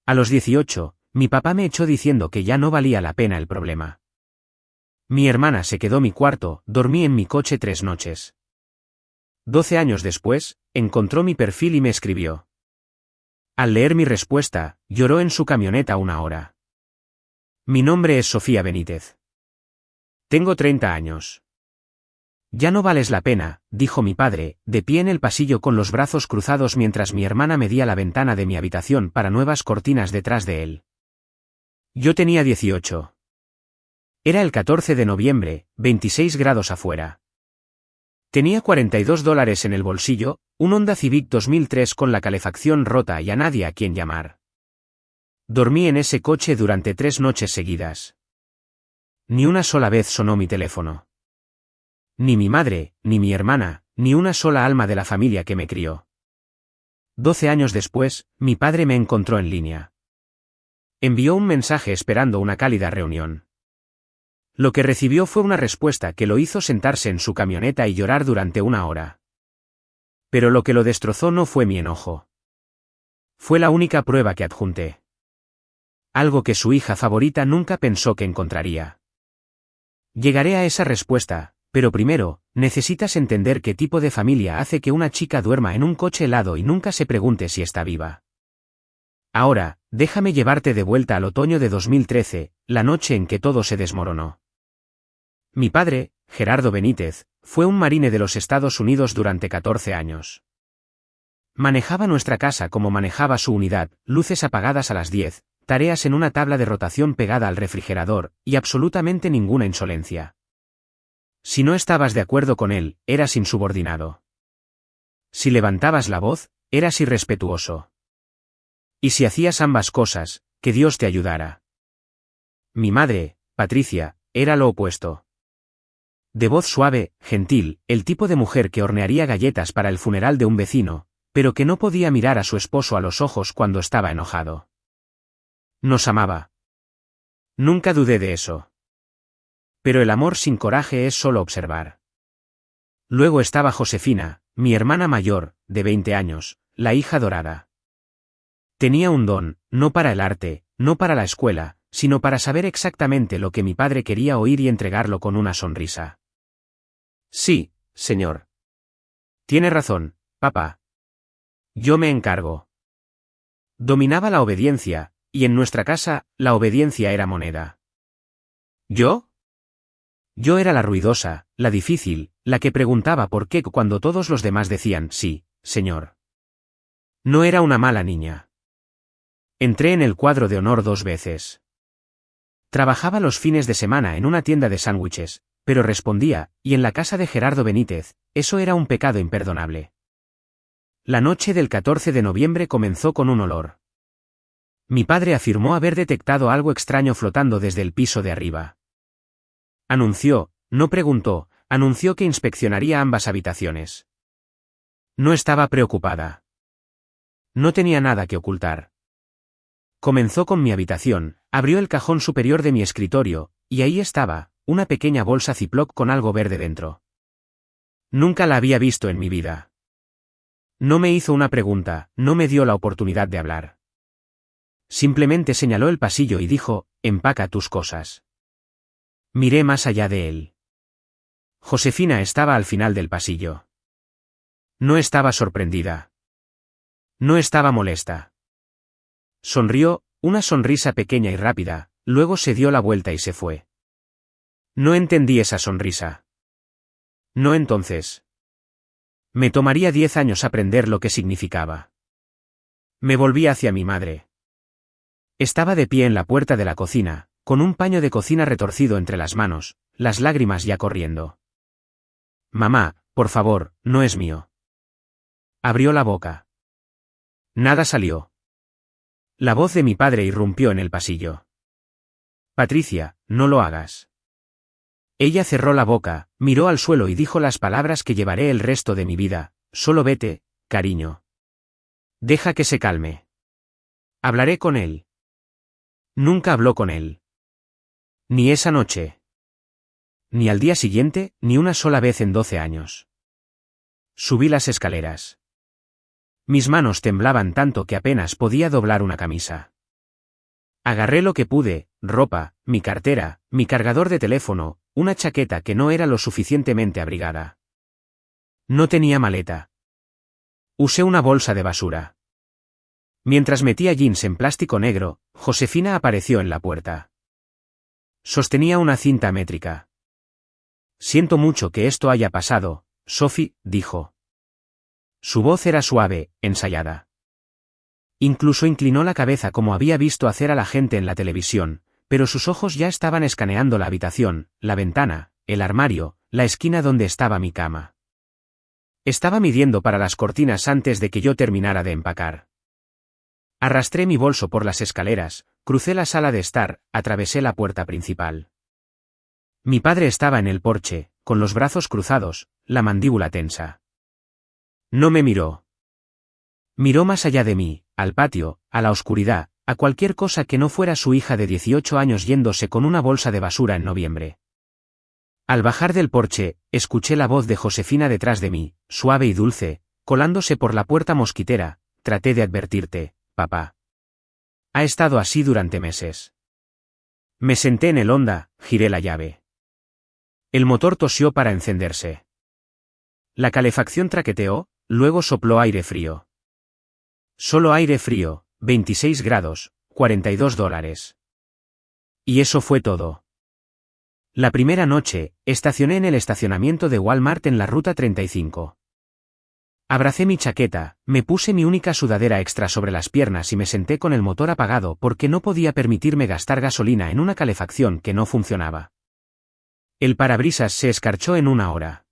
A los 18, mi papá me echó diciendo que ya no valía la pena el problema. Mi hermana se quedó en mi cuarto, dormí en mi coche 3 noches. 12 años después, encontró mi perfil y me escribió. Al leer mi respuesta, lloró en su camioneta 1 hora. Mi nombre es Sofía Benítez. Tengo 30 años. Ya no vales la pena, dijo mi padre, de pie en el pasillo con los brazos cruzados mientras mi hermana medía la ventana de mi habitación para nuevas cortinas detrás de él. Yo tenía 18. Era el 14 de noviembre, 26 grados afuera. Tenía $42 en el bolsillo, un Honda Civic 2003 con la calefacción rota y a nadie a quien llamar. Dormí en ese coche durante 3 noches seguidas. Ni una sola vez sonó mi teléfono. Ni mi madre, ni mi hermana, ni una sola alma de la familia que me crió. 12 años después, mi padre me encontró en línea. Envió un mensaje esperando una cálida reunión. Lo que recibió fue una respuesta que lo hizo sentarse en su camioneta y llorar durante 1 hora. Pero lo que lo destrozó no fue mi enojo. Fue la única prueba que adjunté. Algo que su hija favorita nunca pensó que encontraría. Llegaré a esa respuesta, pero primero, necesitas entender qué tipo de familia hace que una chica duerma en un coche helado y nunca se pregunte si está viva. Ahora, déjame llevarte de vuelta al otoño de 2013, la noche en que todo se desmoronó. Mi padre, Gerardo Benítez, fue un marine de los Estados Unidos durante 14 años. Manejaba nuestra casa como manejaba su unidad, luces apagadas a las 10, tareas en una tabla de rotación pegada al refrigerador, y absolutamente ninguna insolencia. Si no estabas de acuerdo con él, eras insubordinado. Si levantabas la voz, eras irrespetuoso. Y si hacías ambas cosas, que Dios te ayudara. Mi madre, Patricia, era lo opuesto. De voz suave, gentil, el tipo de mujer que hornearía galletas para el funeral de un vecino, pero que no podía mirar a su esposo a los ojos cuando estaba enojado. Nos amaba. Nunca dudé de eso. Pero el amor sin coraje es solo observar. Luego estaba Josefina, mi hermana mayor, de 20 años, la hija dorada. Tenía un don, no para el arte, no para la escuela, sino para saber exactamente lo que mi padre quería oír y entregarlo con una sonrisa. Sí, señor. Tiene razón, papá. Yo me encargo. Dominaba la obediencia, y en nuestra casa, la obediencia era moneda. ¿Yo? Yo era la ruidosa, la difícil, la que preguntaba por qué cuando todos los demás decían sí, señor. No era una mala niña. Entré en el cuadro de honor 2 veces. Trabajaba los fines de semana en una tienda de sándwiches, pero respondía, y en la casa de Gerardo Benítez, eso era un pecado imperdonable. La noche del 14 de noviembre comenzó con un olor. Mi padre afirmó haber detectado algo extraño flotando desde el piso de arriba. Anunció, no preguntó, anunció que inspeccionaría ambas habitaciones. No estaba preocupada. No tenía nada que ocultar. Comenzó con mi habitación, abrió el cajón superior de mi escritorio, y ahí estaba, una pequeña bolsa Ziploc con algo verde dentro. Nunca la había visto en mi vida. No me hizo una pregunta, no me dio la oportunidad de hablar. Simplemente señaló el pasillo y dijo, empaca tus cosas. Miré más allá de él. Josefina estaba al final del pasillo. No estaba sorprendida. No estaba molesta. Sonrió, una sonrisa pequeña y rápida, luego se dio la vuelta y se fue. No entendí esa sonrisa. No entonces. Me tomaría 10 años aprender lo que significaba. Me volví hacia mi madre. Estaba de pie en la puerta de la cocina, con un paño de cocina retorcido entre las manos, las lágrimas ya corriendo. Mamá, por favor, no es mío. Abrió la boca. Nada salió. La voz de mi padre irrumpió en el pasillo. Patricia, no lo hagas. Ella cerró la boca, miró al suelo y dijo las palabras que llevaré el resto de mi vida, solo vete, cariño. Deja que se calme. Hablaré con él. Nunca habló con él. Ni esa noche. Ni al día siguiente, ni una sola vez en 12 años. Subí las escaleras. Mis manos temblaban tanto que apenas podía doblar una camisa. Agarré lo que pude: ropa, mi cartera, mi cargador de teléfono, una chaqueta que no era lo suficientemente abrigada. No tenía maleta. Usé una bolsa de basura. Mientras metía jeans en plástico negro, Josefina apareció en la puerta. Sostenía una cinta métrica. Siento mucho que esto haya pasado, Sophie, dijo. Su voz era suave, ensayada. Incluso inclinó la cabeza como había visto hacer a la gente en la televisión, pero sus ojos ya estaban escaneando la habitación, la ventana, el armario, la esquina donde estaba mi cama. Estaba midiendo para las cortinas antes de que yo terminara de empacar. Arrastré mi bolso por las escaleras, crucé la sala de estar, atravesé la puerta principal. Mi padre estaba en el porche, con los brazos cruzados, la mandíbula tensa. No me miró. Miró más allá de mí, al patio, a la oscuridad, a cualquier cosa que no fuera su hija de 18 años yéndose con una bolsa de basura en noviembre. Al bajar del porche, escuché la voz de Josefina detrás de mí, suave y dulce, colándose por la puerta mosquitera. Traté de advertirte, papá. Ha estado así durante meses. Me senté en el Honda, giré la llave. El motor tosió para encenderse. La calefacción traqueteó, luego sopló aire frío. Solo aire frío, 26 grados, $42. Y eso fue todo. La primera noche, estacioné en el estacionamiento de Walmart en la ruta 35. Abracé mi chaqueta, me puse mi única sudadera extra sobre las piernas y me senté con el motor apagado porque no podía permitirme gastar gasolina en una calefacción que no funcionaba. El parabrisas se escarchó en una hora.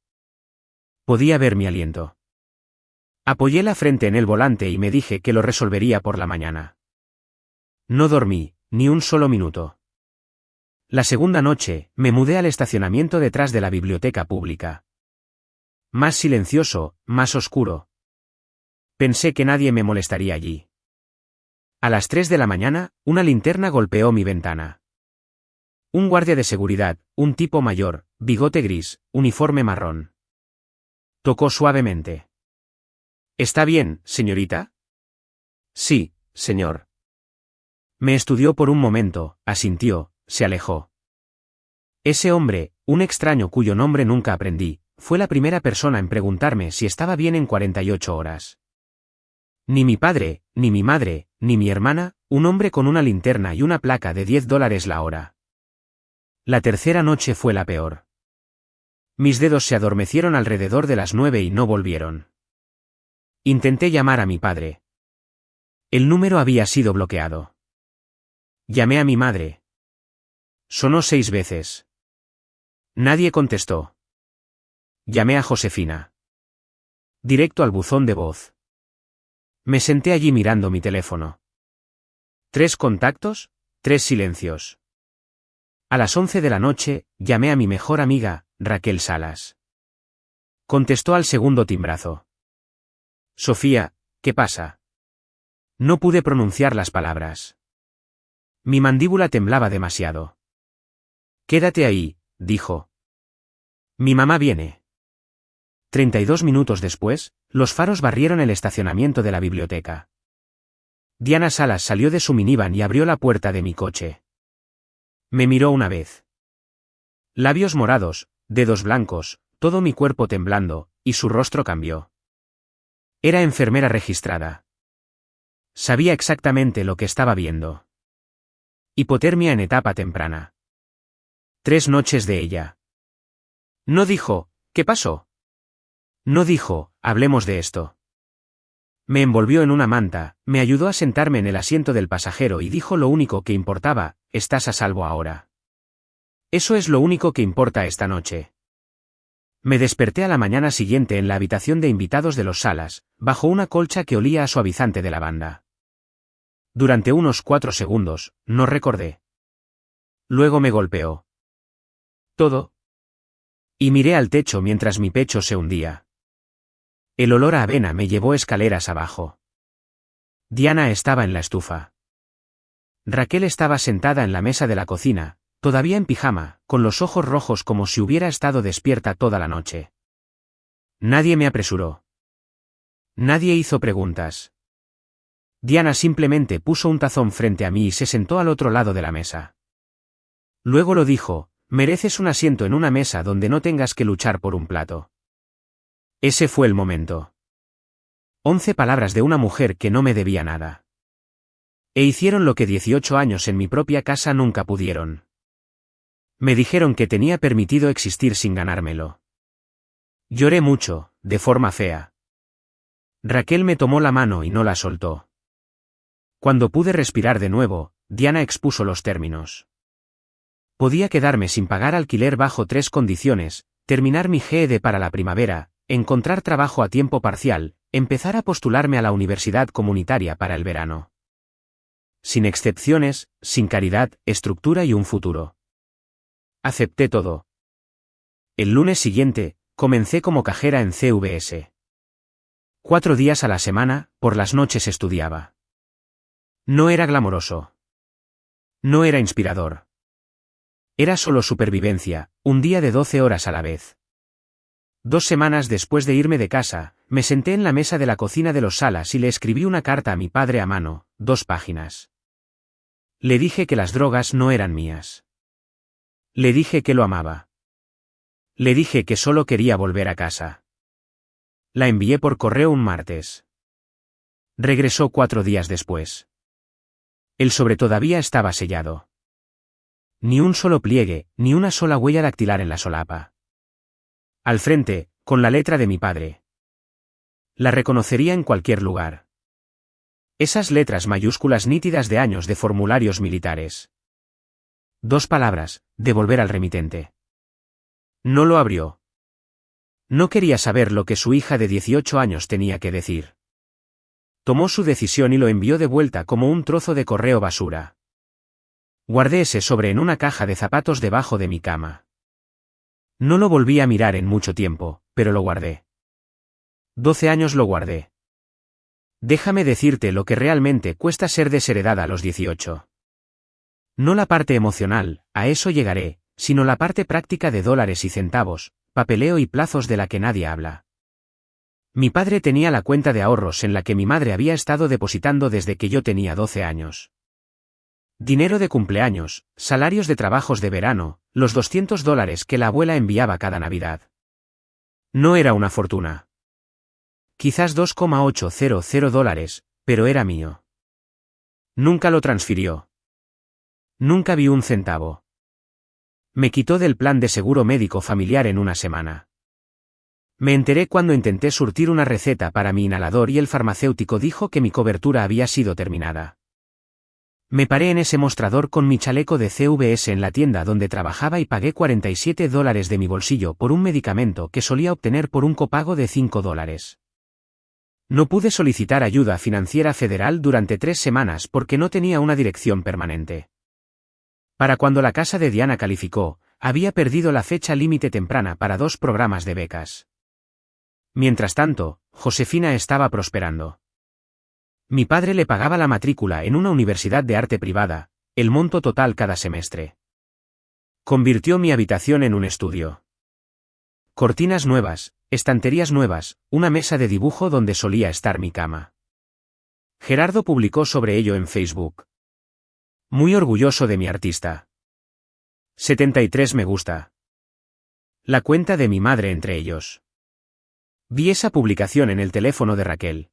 Podía ver mi aliento. Apoyé la frente en el volante y me dije que lo resolvería por la mañana. No dormí, ni un solo minuto. La segunda noche, me mudé al estacionamiento detrás de la biblioteca pública. Más silencioso, más oscuro. Pensé que nadie me molestaría allí. A las 3 de la mañana, una linterna golpeó mi ventana. Un guardia de seguridad, un tipo mayor, bigote gris, uniforme marrón. Tocó suavemente. ¿Está bien, señorita? Sí, señor. Me estudió por un momento, asintió, se alejó. Ese hombre, un extraño cuyo nombre nunca aprendí, fue la primera persona en preguntarme si estaba bien en 48 horas. Ni mi padre, ni mi madre, ni mi hermana, un hombre con una linterna y una placa de $10 la hora. La tercera noche fue la peor. Mis dedos se adormecieron alrededor de las 9 y no volvieron. Intenté llamar a mi padre. El número había sido bloqueado. Llamé a mi madre. Sonó 6 veces. Nadie contestó. Llamé a Josefina. Directo al buzón de voz. Me senté allí mirando mi teléfono. 3 contactos, 3 silencios. A las 11 de la noche, llamé a mi mejor amiga, Raquel Salas. Contestó al segundo timbrazo. Sofía, ¿qué pasa? No pude pronunciar las palabras. Mi mandíbula temblaba demasiado. Quédate ahí, dijo. Mi mamá viene. 32 minutos después, los faros barrieron el estacionamiento de la biblioteca. Diana Salas salió de su minivan y abrió la puerta de mi coche. Me miró una vez. Labios morados, dedos blancos, todo mi cuerpo temblando, y su rostro cambió. Era enfermera registrada. Sabía exactamente lo que estaba viendo. Hipotermia en etapa temprana. 3 noches de ella. No dijo, ¿qué pasó? No dijo, hablemos de esto. Me envolvió en una manta, me ayudó a sentarme en el asiento del pasajero y dijo lo único que importaba: estás a salvo ahora. Eso es lo único que importa esta noche. Me desperté a la mañana siguiente en la habitación de invitados de los Salas, bajo una colcha que olía a suavizante de lavanda. Durante unos 4 segundos, no recordé. Luego me golpeó. Todo. Y miré al techo mientras mi pecho se hundía. El olor a avena me llevó escaleras abajo. Diana estaba en la estufa. Raquel estaba sentada en la mesa de la cocina, todavía en pijama, con los ojos rojos como si hubiera estado despierta toda la noche. Nadie me apresuró. Nadie hizo preguntas. Diana simplemente puso un tazón frente a mí y se sentó al otro lado de la mesa. Luego lo dijo: mereces un asiento en una mesa donde no tengas que luchar por un plato. Ese fue el momento. 11 palabras de una mujer que no me debía nada. E hicieron lo que 18 años en mi propia casa nunca pudieron. Me dijeron que tenía permitido existir sin ganármelo. Lloré mucho, de forma fea. Raquel me tomó la mano y no la soltó. Cuando pude respirar de nuevo, Diana expuso los términos. Podía quedarme sin pagar alquiler bajo 3 condiciones: terminar mi GED para la primavera, encontrar trabajo a tiempo parcial, empezar a postularme a la universidad comunitaria para el verano. Sin excepciones, sin caridad, estructura y un futuro. Acepté todo. El lunes siguiente, comencé como cajera en CVS. 4 días a la semana, por las noches estudiaba. No era glamoroso. No era inspirador. Era solo supervivencia, un día de 12 horas a la vez. 2 semanas después de irme de casa, me senté en la mesa de la cocina de Los Salas y le escribí una carta a mi padre a mano, 2 páginas. Le dije que las drogas no eran mías. Le dije que lo amaba. Le dije que solo quería volver a casa. La envié por correo un martes. Regresó 4 días después. El sobre todavía estaba sellado. Ni un solo pliegue, ni una sola huella dactilar en la solapa. Al frente, con la letra de mi padre. La reconocería en cualquier lugar. Esas letras mayúsculas nítidas de años de formularios militares. 2 palabras: devolver al remitente. No lo abrió. No quería saber lo que su hija de 18 años tenía que decir. Tomó su decisión y lo envió de vuelta como un trozo de correo basura. Guardé ese sobre en una caja de zapatos debajo de mi cama. No lo volví a mirar en mucho tiempo, pero lo guardé. 12 años lo guardé. Déjame decirte lo que realmente cuesta ser desheredada a los 18. No la parte emocional, a eso llegaré, sino la parte práctica de dólares y centavos, papeleo y plazos de la que nadie habla. Mi padre tenía la cuenta de ahorros en la que mi madre había estado depositando desde que yo tenía 12 años. Dinero de cumpleaños, salarios de trabajos de verano, los $200 que la abuela enviaba cada Navidad. No era una fortuna. Quizás $2,800, pero era mío. Nunca lo transfirió. Nunca vi un centavo. Me quitó del plan de seguro médico familiar en una semana. Me enteré cuando intenté surtir una receta para mi inhalador y el farmacéutico dijo que mi cobertura había sido terminada. Me paré en ese mostrador con mi chaleco de CVS en la tienda donde trabajaba y pagué $47 de mi bolsillo por un medicamento que solía obtener por un copago de $5. No pude solicitar ayuda financiera federal durante 3 semanas porque no tenía una dirección permanente. Para cuando la casa de Diana calificó, había perdido la fecha límite temprana para 2 programas de becas. Mientras tanto, Josefina estaba prosperando. Mi padre le pagaba la matrícula en una universidad de arte privada, el monto total cada semestre. Convirtió mi habitación en un estudio. Cortinas nuevas, estanterías nuevas, una mesa de dibujo donde solía estar mi cama. Gerardo publicó sobre ello en Facebook. Muy orgulloso de mi artista. 73 me gusta. La cuenta de mi madre entre ellos. Vi esa publicación en el teléfono de Raquel.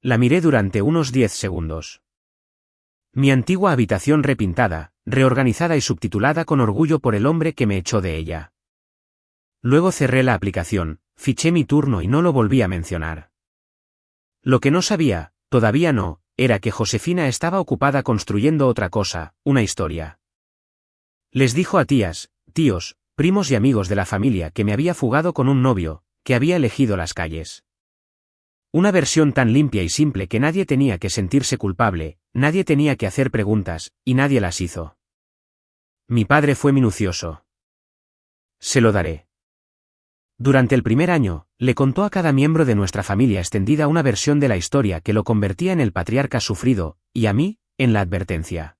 La miré durante unos 10 segundos. Mi antigua habitación repintada, reorganizada y subtitulada con orgullo por el hombre que me echó de ella. Luego cerré la aplicación, fiché mi turno y no lo volví a mencionar. Lo que no sabía, todavía no, era que Josefina estaba ocupada construyendo otra cosa, una historia. Les dijo a tías, tíos, primos y amigos de la familia que me había fugado con un novio, que había elegido las calles. Una versión tan limpia y simple que nadie tenía que sentirse culpable, nadie tenía que hacer preguntas, y nadie las hizo. Mi padre fue minucioso. Se lo daré. Durante el primer año, le contó a cada miembro de nuestra familia extendida una versión de la historia que lo convertía en el patriarca sufrido, y a mí, en la advertencia.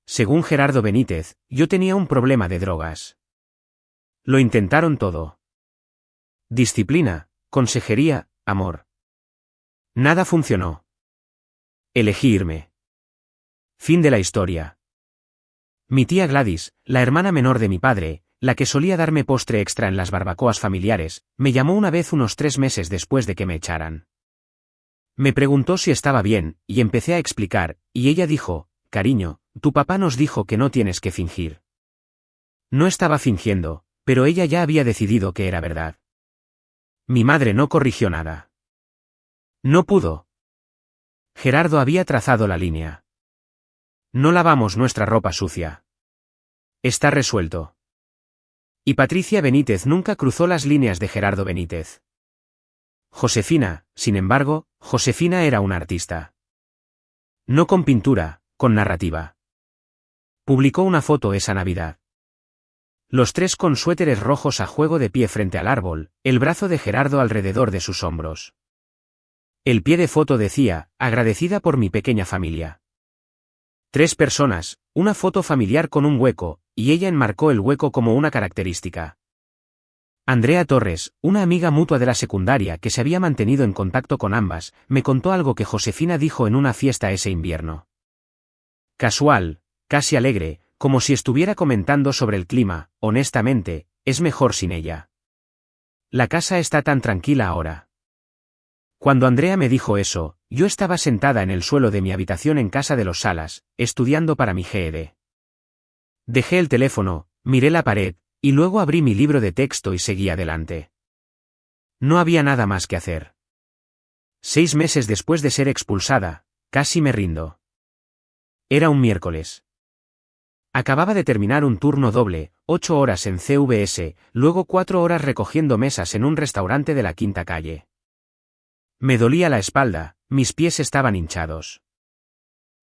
Según Gerardo Benítez, yo tenía un problema de drogas. Lo intentaron todo. Disciplina, consejería, amor. Nada funcionó. Elegí irme. Fin de la historia. Mi tía Gladys, la hermana menor de mi padre, la que solía darme postre extra en las barbacoas familiares, me llamó una vez unos 3 meses después de que me echaran. Me preguntó si estaba bien, y empecé a explicar, y ella dijo, cariño, tu papá nos dijo que no tienes que fingir. No estaba fingiendo, pero ella ya había decidido que era verdad. Mi madre no corrigió nada. No pudo. Gerardo había trazado la línea. No lavamos nuestra ropa sucia. Está resuelto. Y Patricia Benítez nunca cruzó las líneas de Gerardo Benítez. Josefina, sin embargo, Josefina era una artista. No con pintura, con narrativa. Publicó una foto esa Navidad. Los 3 con suéteres rojos a juego de pie frente al árbol, el brazo de Gerardo alrededor de sus hombros. El pie de foto decía, agradecida por mi pequeña familia. 3 personas, una foto familiar con un hueco, y ella enmarcó el hueco como una característica. Andrea Torres, una amiga mutua de la secundaria que se había mantenido en contacto con ambas, me contó algo que Josefina dijo en una fiesta ese invierno. Casual, casi alegre, como si estuviera comentando sobre el clima, honestamente, es mejor sin ella. La casa está tan tranquila ahora. Cuando Andrea me dijo eso, yo estaba sentada en el suelo de mi habitación en casa de los Salas, estudiando para mi GED. Dejé el teléfono, miré la pared, y luego abrí mi libro de texto y seguí adelante. No había nada más que hacer. 6 meses después de ser expulsada, casi me rindo. Era un miércoles. Acababa de terminar un turno doble, 8 horas en CVS, luego 4 horas recogiendo mesas en un restaurante de la Quinta Calle. Me dolía la espalda, mis pies estaban hinchados.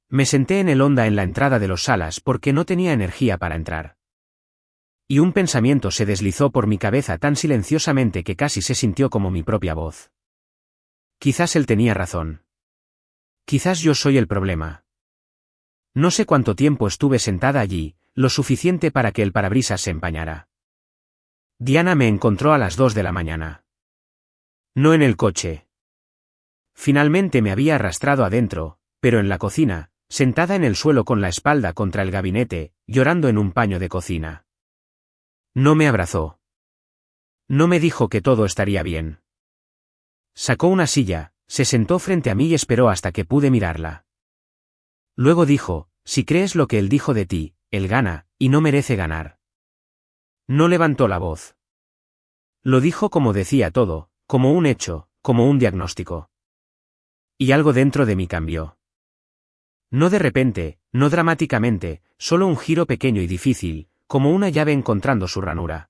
Me senté en el Honda en la entrada de los Salas porque no tenía energía para entrar. Y un pensamiento se deslizó por mi cabeza tan silenciosamente que casi se sintió como mi propia voz. Quizás él tenía razón. Quizás yo soy el problema. No sé cuánto tiempo estuve sentada allí, lo suficiente para que el parabrisas se empañara. Diana me encontró a las 2 de la mañana. No en el coche. Finalmente me había arrastrado adentro, pero en la cocina, sentada en el suelo con la espalda contra el gabinete, llorando en un paño de cocina. No me abrazó. No me dijo que todo estaría bien. Sacó una silla, se sentó frente a mí y esperó hasta que pude mirarla. Luego dijo, si crees lo que él dijo de ti, él gana, y no merece ganar. No levantó la voz. Lo dijo como decía todo, como un hecho, como un diagnóstico. Y algo dentro de mí cambió. No de repente, no dramáticamente, solo un giro pequeño y difícil, como una llave encontrando su ranura.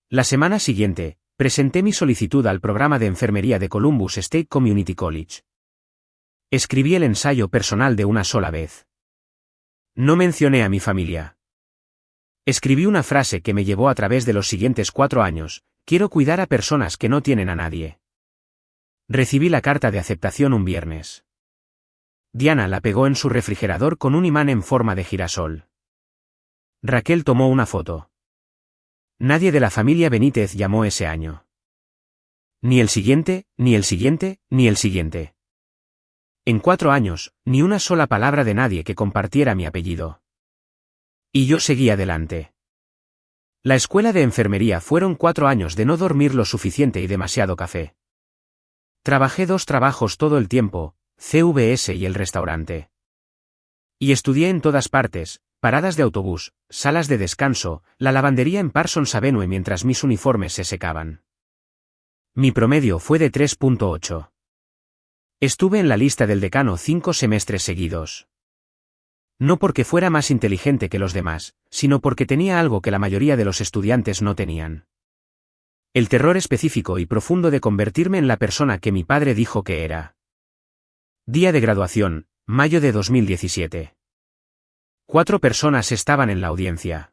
La semana siguiente, presenté mi solicitud al programa de enfermería de Columbus State Community College. Escribí el ensayo personal de una sola vez. No mencioné a mi familia. Escribí una frase que me llevó a través de los siguientes 4 años, quiero cuidar a personas que no tienen a nadie. Recibí la carta de aceptación un viernes. Diana la pegó en su refrigerador con un imán en forma de girasol. Raquel tomó una foto. Nadie de la familia Benítez llamó ese año. Ni el siguiente, ni el siguiente, ni el siguiente. En 4 años, ni una sola palabra de nadie que compartiera mi apellido. Y yo seguí adelante. La escuela de enfermería fueron 4 años de no dormir lo suficiente y demasiado café. Trabajé 2 trabajos todo el tiempo, CVS y el restaurante. Y estudié en todas partes, paradas de autobús, salas de descanso, la lavandería en Parsons Avenue mientras mis uniformes se secaban. Mi promedio fue de 3.8. Estuve en la lista del decano 5 semestres seguidos. No porque fuera más inteligente que los demás, sino porque tenía algo que la mayoría de los estudiantes no tenían. El terror específico y profundo de convertirme en la persona que mi padre dijo que era. Día de graduación, mayo de 2017. 4 personas estaban en la audiencia.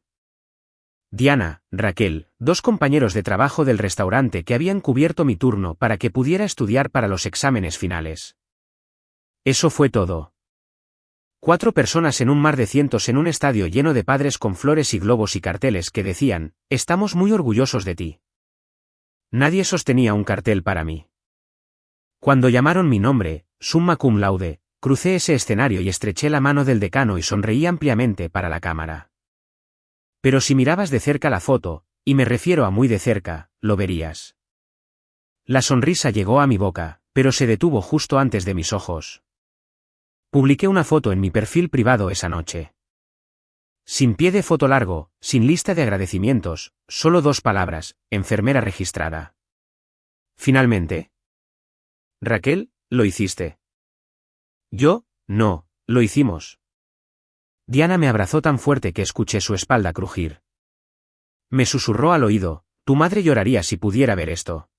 Diana, Raquel, 2 compañeros de trabajo del restaurante que habían cubierto mi turno para que pudiera estudiar para los exámenes finales. Eso fue todo. 4 personas en un mar de cientos en un estadio lleno de padres con flores y globos y carteles que decían, estamos muy orgullosos de ti. Nadie sostenía un cartel para mí. Cuando llamaron mi nombre, summa cum laude, crucé ese escenario y estreché la mano del decano y sonreí ampliamente para la cámara. Pero si mirabas de cerca la foto, y me refiero a muy de cerca, lo verías. La sonrisa llegó a mi boca, pero se detuvo justo antes de mis ojos. Publiqué una foto en mi perfil privado esa noche. Sin pie de foto largo, sin lista de agradecimientos, solo 2 palabras: enfermera registrada. Finalmente. Raquel, lo hiciste. Yo, no, lo hicimos. Diana me abrazó tan fuerte que escuché su espalda crujir. Me susurró al oído: tu madre lloraría si pudiera ver esto.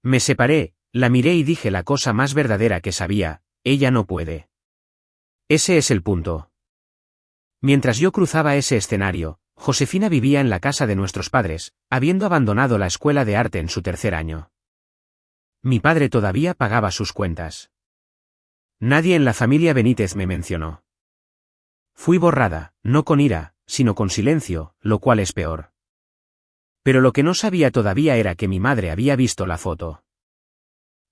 Me separé, la miré y dije la cosa más verdadera que sabía: ella no puede. Ese es el punto. Mientras yo cruzaba ese escenario, Josefina vivía en la casa de nuestros padres, habiendo abandonado la escuela de arte en su 3er año. Mi padre todavía pagaba sus cuentas. Nadie en la familia Benítez me mencionó. Fui borrada, no con ira, sino con silencio, lo cual es peor. Pero lo que no sabía todavía era que mi madre había visto la foto.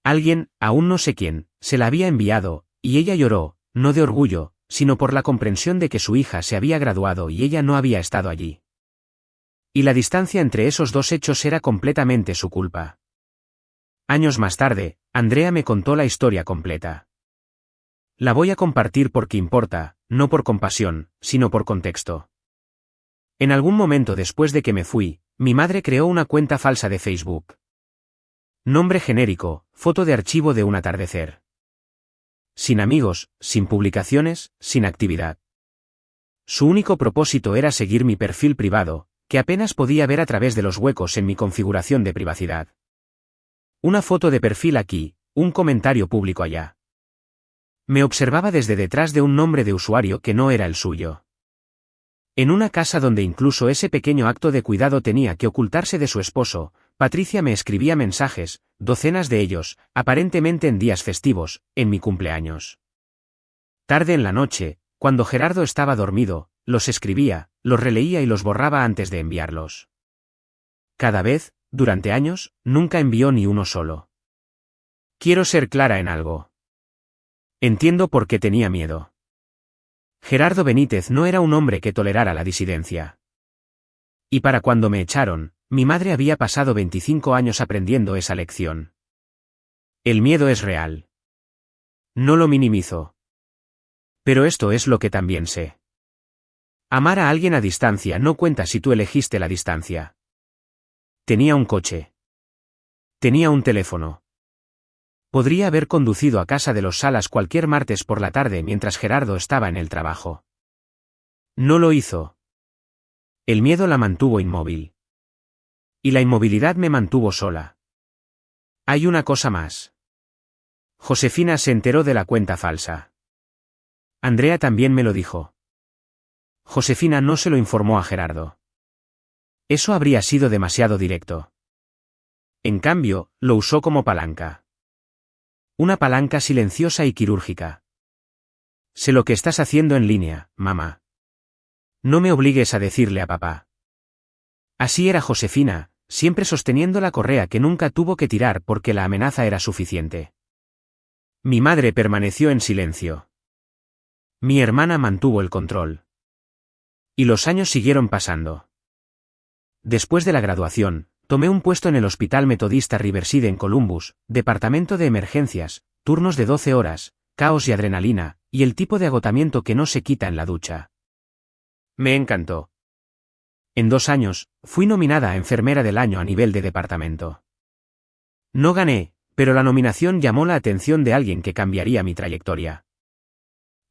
Alguien, aún no sé quién, se la había enviado, y ella lloró, no de orgullo, sino por la comprensión de que su hija se había graduado y ella no había estado allí. Y la distancia entre esos 2 hechos era completamente su culpa. Años más tarde, Andrea me contó la historia completa. La voy a compartir porque importa, no por compasión, sino por contexto. En algún momento después de que me fui, mi madre creó una cuenta falsa de Facebook. Nombre genérico: foto de archivo de un atardecer. Sin amigos, sin publicaciones, sin actividad. Su único propósito era seguir mi perfil privado, que apenas podía ver a través de los huecos en mi configuración de privacidad. Una foto de perfil aquí, un comentario público allá. Me observaba desde detrás de un nombre de usuario que no era el suyo. En una casa donde incluso ese pequeño acto de cuidado tenía que ocultarse de su esposo, Patricia me escribía mensajes, docenas de ellos, aparentemente en días festivos, en mi cumpleaños. Tarde en la noche, cuando Gerardo estaba dormido, los escribía, los releía y los borraba antes de enviarlos. Cada vez, durante años, nunca envió ni uno solo. Quiero ser clara en algo. Entiendo por qué tenía miedo. Gerardo Benítez no era un hombre que tolerara la disidencia. Y para cuando me echaron, mi madre había pasado 25 años aprendiendo esa lección. El miedo es real. No lo minimizo. Pero esto es lo que también sé. Amar a alguien a distancia no cuenta si tú elegiste la distancia. Tenía un coche. Tenía un teléfono. Podría haber conducido a casa de los Salas cualquier martes por la tarde mientras Gerardo estaba en el trabajo. No lo hizo. El miedo la mantuvo inmóvil. Y la inmovilidad me mantuvo sola. Hay una cosa más. Josefina se enteró de la cuenta falsa. Andrea también me lo dijo. Josefina no se lo informó a Gerardo. Eso habría sido demasiado directo. En cambio, lo usó como palanca. Una palanca silenciosa y quirúrgica. Sé lo que estás haciendo en línea, mamá. No me obligues a decirle a papá. Así era Josefina, siempre sosteniendo la correa que nunca tuvo que tirar porque la amenaza era suficiente. Mi madre permaneció en silencio. Mi hermana mantuvo el control. Y los años siguieron pasando. Después de la graduación, tomé un puesto en el Hospital Metodista Riverside en Columbus, departamento de emergencias, turnos de 12 horas, caos y adrenalina, y el tipo de agotamiento que no se quita en la ducha. Me encantó. En 2 años, fui nominada a enfermera del año a nivel de departamento. No gané, pero la nominación llamó la atención de alguien que cambiaría mi trayectoria.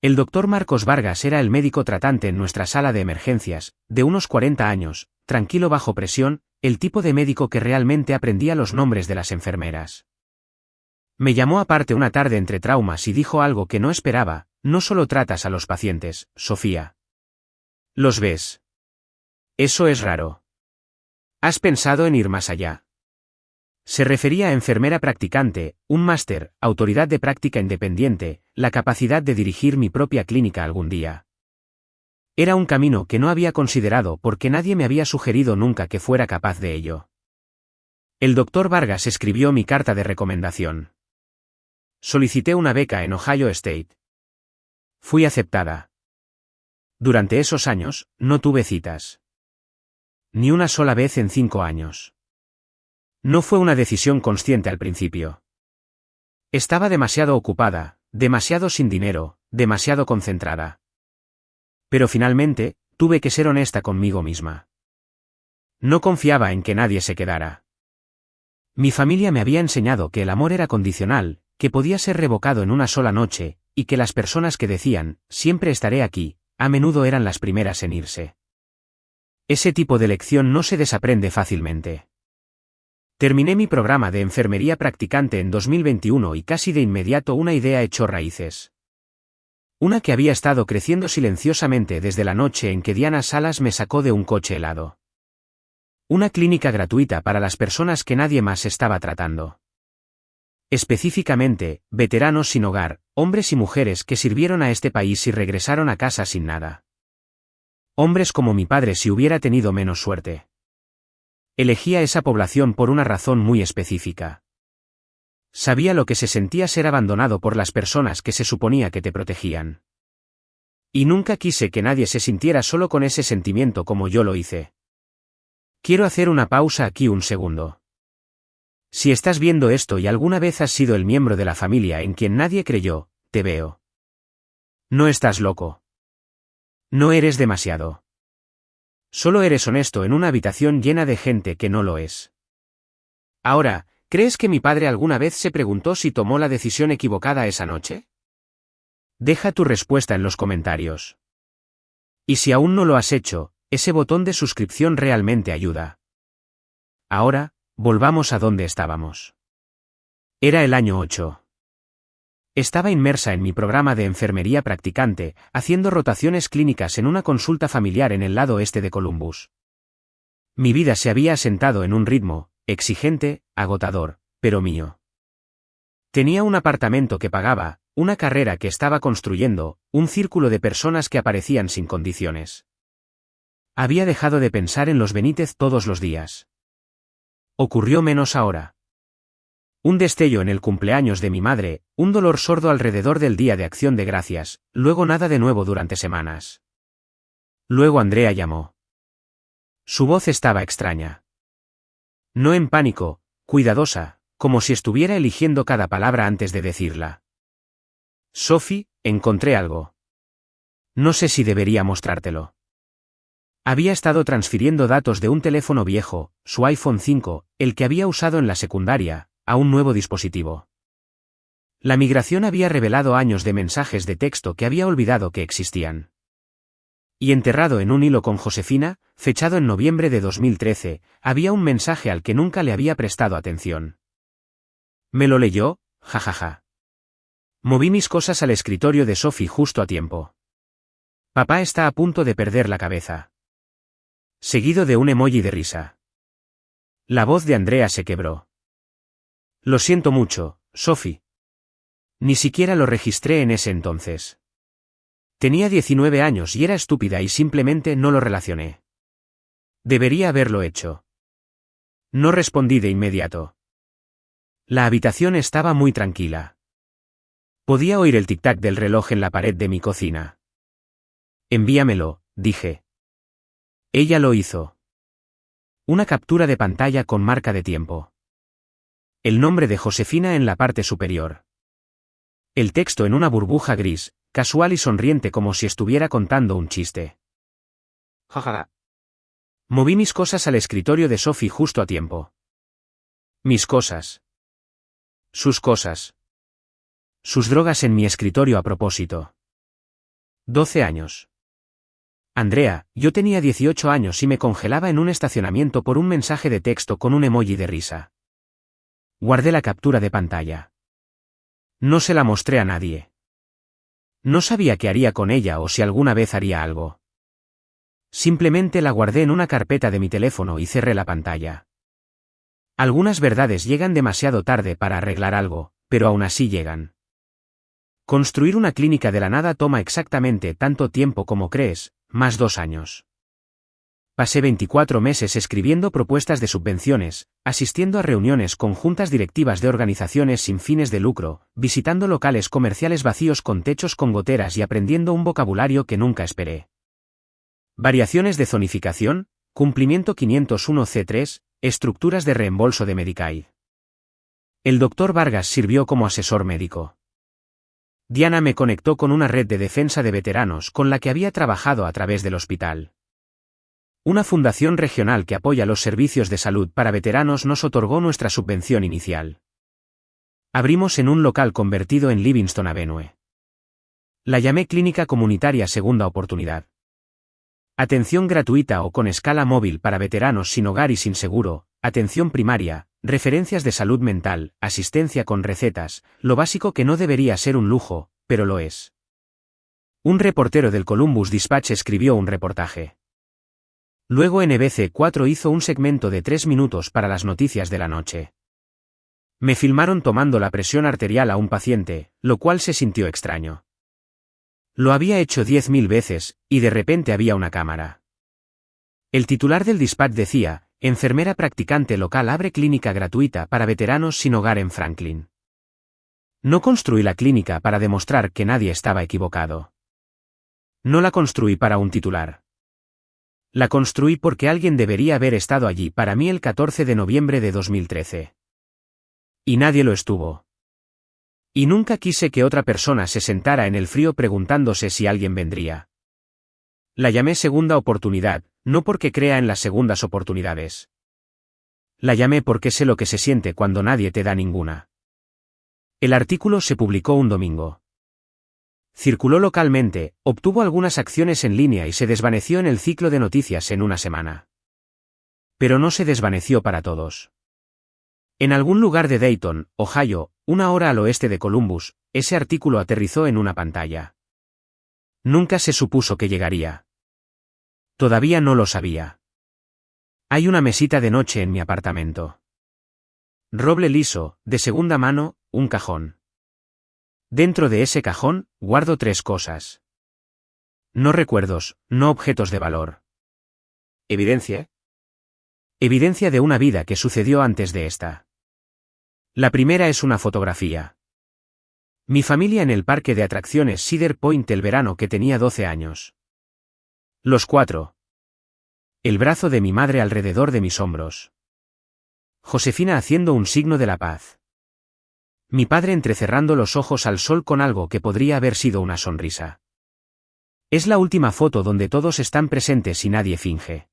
El doctor Marcos Vargas era el médico tratante en nuestra sala de emergencias, de unos 40 años, tranquilo bajo presión, el tipo de médico que realmente aprendía los nombres de las enfermeras. Me llamó aparte una tarde entre traumas y dijo algo que no esperaba: no solo tratas a los pacientes, Sofía. Los ves. Eso es raro. ¿Has pensado en ir más allá? Se refería a enfermera practicante, un máster, autoridad de práctica independiente, la capacidad de dirigir mi propia clínica algún día. Era un camino que no había considerado porque nadie me había sugerido nunca que fuera capaz de ello. El doctor Vargas escribió mi carta de recomendación. Solicité una beca en Ohio State. Fui aceptada. Durante esos años, no tuve citas. Ni una sola vez en 5 años. No fue una decisión consciente al principio. Estaba demasiado ocupada, demasiado sin dinero, demasiado concentrada. Pero finalmente, tuve que ser honesta conmigo misma. No confiaba en que nadie se quedara. Mi familia me había enseñado que el amor era condicional, que podía ser revocado en una sola noche, y que las personas que decían, siempre estaré aquí, a menudo eran las primeras en irse. Ese tipo de lección no se desaprende fácilmente. Terminé mi programa de enfermería practicante en 2021 y casi de inmediato una idea echó raíces. Una que había estado creciendo silenciosamente desde la noche en que Diana Salas me sacó de un coche helado. Una clínica gratuita para las personas que nadie más estaba tratando. Específicamente, veteranos sin hogar, hombres y mujeres que sirvieron a este país y regresaron a casa sin nada. Hombres como mi padre si hubiera tenido menos suerte. Elegí a esa población por una razón muy específica. Sabía lo que se sentía ser abandonado por las personas que se suponía que te protegían. Y nunca quise que nadie se sintiera solo con ese sentimiento como yo lo hice. Quiero hacer una pausa aquí un segundo. Si estás viendo esto y alguna vez has sido el miembro de la familia en quien nadie creyó, te veo. No estás loco. No eres demasiado. Solo eres honesto en una habitación llena de gente que no lo es. Ahora, ¿crees que mi padre alguna vez se preguntó si tomó la decisión equivocada esa noche? Deja tu respuesta en los comentarios. Y si aún no lo has hecho, ese botón de suscripción realmente ayuda. Ahora, volvamos a donde estábamos. Era el año 8. Estaba inmersa en mi programa de enfermería practicante, haciendo rotaciones clínicas en una consulta familiar en el lado este de Columbus. Mi vida se había asentado en un ritmo, exigente, agotador, pero mío. Tenía un apartamento que pagaba, una carrera que estaba construyendo, un círculo de personas que aparecían sin condiciones. Había dejado de pensar en los Benítez todos los días. Ocurrió menos ahora. Un destello en el cumpleaños de mi madre, un dolor sordo alrededor del Día de Acción de Gracias, luego nada de nuevo durante semanas. Luego Andrea llamó. Su voz estaba extraña. No en pánico, cuidadosa, como si estuviera eligiendo cada palabra antes de decirla. Sophie, encontré algo. No sé si debería mostrártelo. Había estado transfiriendo datos de un teléfono viejo, su iPhone 5, el que había usado en la secundaria, a un nuevo dispositivo. La migración había revelado años de mensajes de texto que había olvidado que existían. Y enterrado en un hilo con Josefina, fechado en noviembre de 2013, había un mensaje al que nunca le había prestado atención. ¿Me lo leyó? Jajaja. Moví mis cosas al escritorio de Sophie justo a tiempo. Papá está a punto de perder la cabeza. Seguido de un emoji de risa. La voz de Andrea se quebró. Lo siento mucho, Sophie. Ni siquiera lo registré en ese entonces. Tenía 19 años y era estúpida y simplemente no lo relacioné. Debería haberlo hecho. No respondí de inmediato. La habitación estaba muy tranquila. Podía oír el tic-tac del reloj en la pared de mi cocina. Envíamelo, dije. Ella lo hizo. Una captura de pantalla con marca de tiempo. El nombre de Josefina en la parte superior. El texto en una burbuja gris, casual y sonriente como si estuviera contando un chiste. Jaja. Moví mis cosas al escritorio de Sophie justo a tiempo. Mis cosas. Sus cosas. Sus drogas en mi escritorio a propósito. 12 años. Andrea, yo tenía 18 años y me congelaba en un estacionamiento por un mensaje de texto con un emoji de risa. Guardé la captura de pantalla. No se la mostré a nadie. No sabía qué haría con ella o si alguna vez haría algo. Simplemente la guardé en una carpeta de mi teléfono y cerré la pantalla. Algunas verdades llegan demasiado tarde para arreglar algo, pero aún así llegan. Construir una clínica de la nada toma exactamente tanto tiempo como crees, más 2 años. Pasé 24 meses escribiendo propuestas de subvenciones, asistiendo a reuniones con juntas directivas de organizaciones sin fines de lucro, visitando locales comerciales vacíos con techos con goteras y aprendiendo un vocabulario que nunca esperé. Variaciones de zonificación, cumplimiento 501C3, estructuras de reembolso de Medicaid. El Dr. Vargas sirvió como asesor médico. Diana me conectó con una red de defensa de veteranos con la que había trabajado a través del hospital. Una fundación regional que apoya los servicios de salud para veteranos nos otorgó nuestra subvención inicial. Abrimos en un local convertido en Livingston Avenue. La llamé Clínica Comunitaria Segunda Oportunidad. Atención gratuita o con escala móvil para veteranos sin hogar y sin seguro, atención primaria, referencias de salud mental, asistencia con recetas, lo básico que no debería ser un lujo, pero lo es. Un reportero del Columbus Dispatch escribió un reportaje. Luego NBC4 hizo un segmento de 3 minutos para las noticias de la noche. Me filmaron tomando la presión arterial a un paciente, lo cual se sintió extraño. Lo había hecho 10.000 veces, y de repente había una cámara. El titular del Dispatch decía, enfermera practicante local abre clínica gratuita para veteranos sin hogar en Franklin. No construí la clínica para demostrar que nadie estaba equivocado. No la construí para un titular. La construí porque alguien debería haber estado allí para mí el 14 de noviembre de 2013. Y nadie lo estuvo. Y nunca quise que otra persona se sentara en el frío preguntándose si alguien vendría. La llamé segunda oportunidad, no porque crea en las segundas oportunidades. La llamé porque sé lo que se siente cuando nadie te da ninguna. El artículo se publicó un domingo. Circuló localmente, obtuvo algunas acciones en línea y se desvaneció en el ciclo de noticias en una semana. Pero no se desvaneció para todos. En algún lugar de Dayton, Ohio, 1 hora al oeste de Columbus, ese artículo aterrizó en una pantalla. Nunca se supuso que llegaría. Todavía no lo sabía. Hay una mesita de noche en mi apartamento. Roble liso, de segunda mano, un cajón. Dentro de ese cajón, guardo 3 cosas. No recuerdos, no objetos de valor. ¿Evidencia? Evidencia de una vida que sucedió antes de esta. La primera es una fotografía. Mi familia en el parque de atracciones Cedar Point el verano que tenía 12 años. Los 4. El brazo de mi madre alrededor de mis hombros. Josefina haciendo un signo de la paz. Mi padre entrecerrando los ojos al sol con algo que podría haber sido una sonrisa. Es la última foto donde todos están presentes y nadie finge.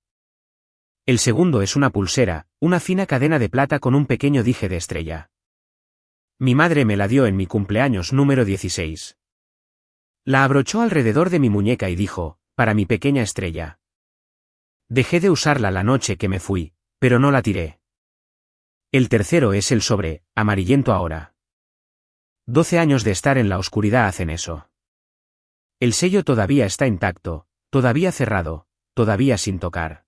El segundo es una pulsera, una fina cadena de plata con un pequeño dije de estrella. Mi madre me la dio en mi cumpleaños número 16. La abrochó alrededor de mi muñeca y dijo, para mi pequeña estrella. Dejé de usarla la noche que me fui, pero no la tiré. El tercero es el sobre, amarillento ahora. 12 años de estar en la oscuridad hacen eso. El sello todavía está intacto, todavía cerrado, todavía sin tocar.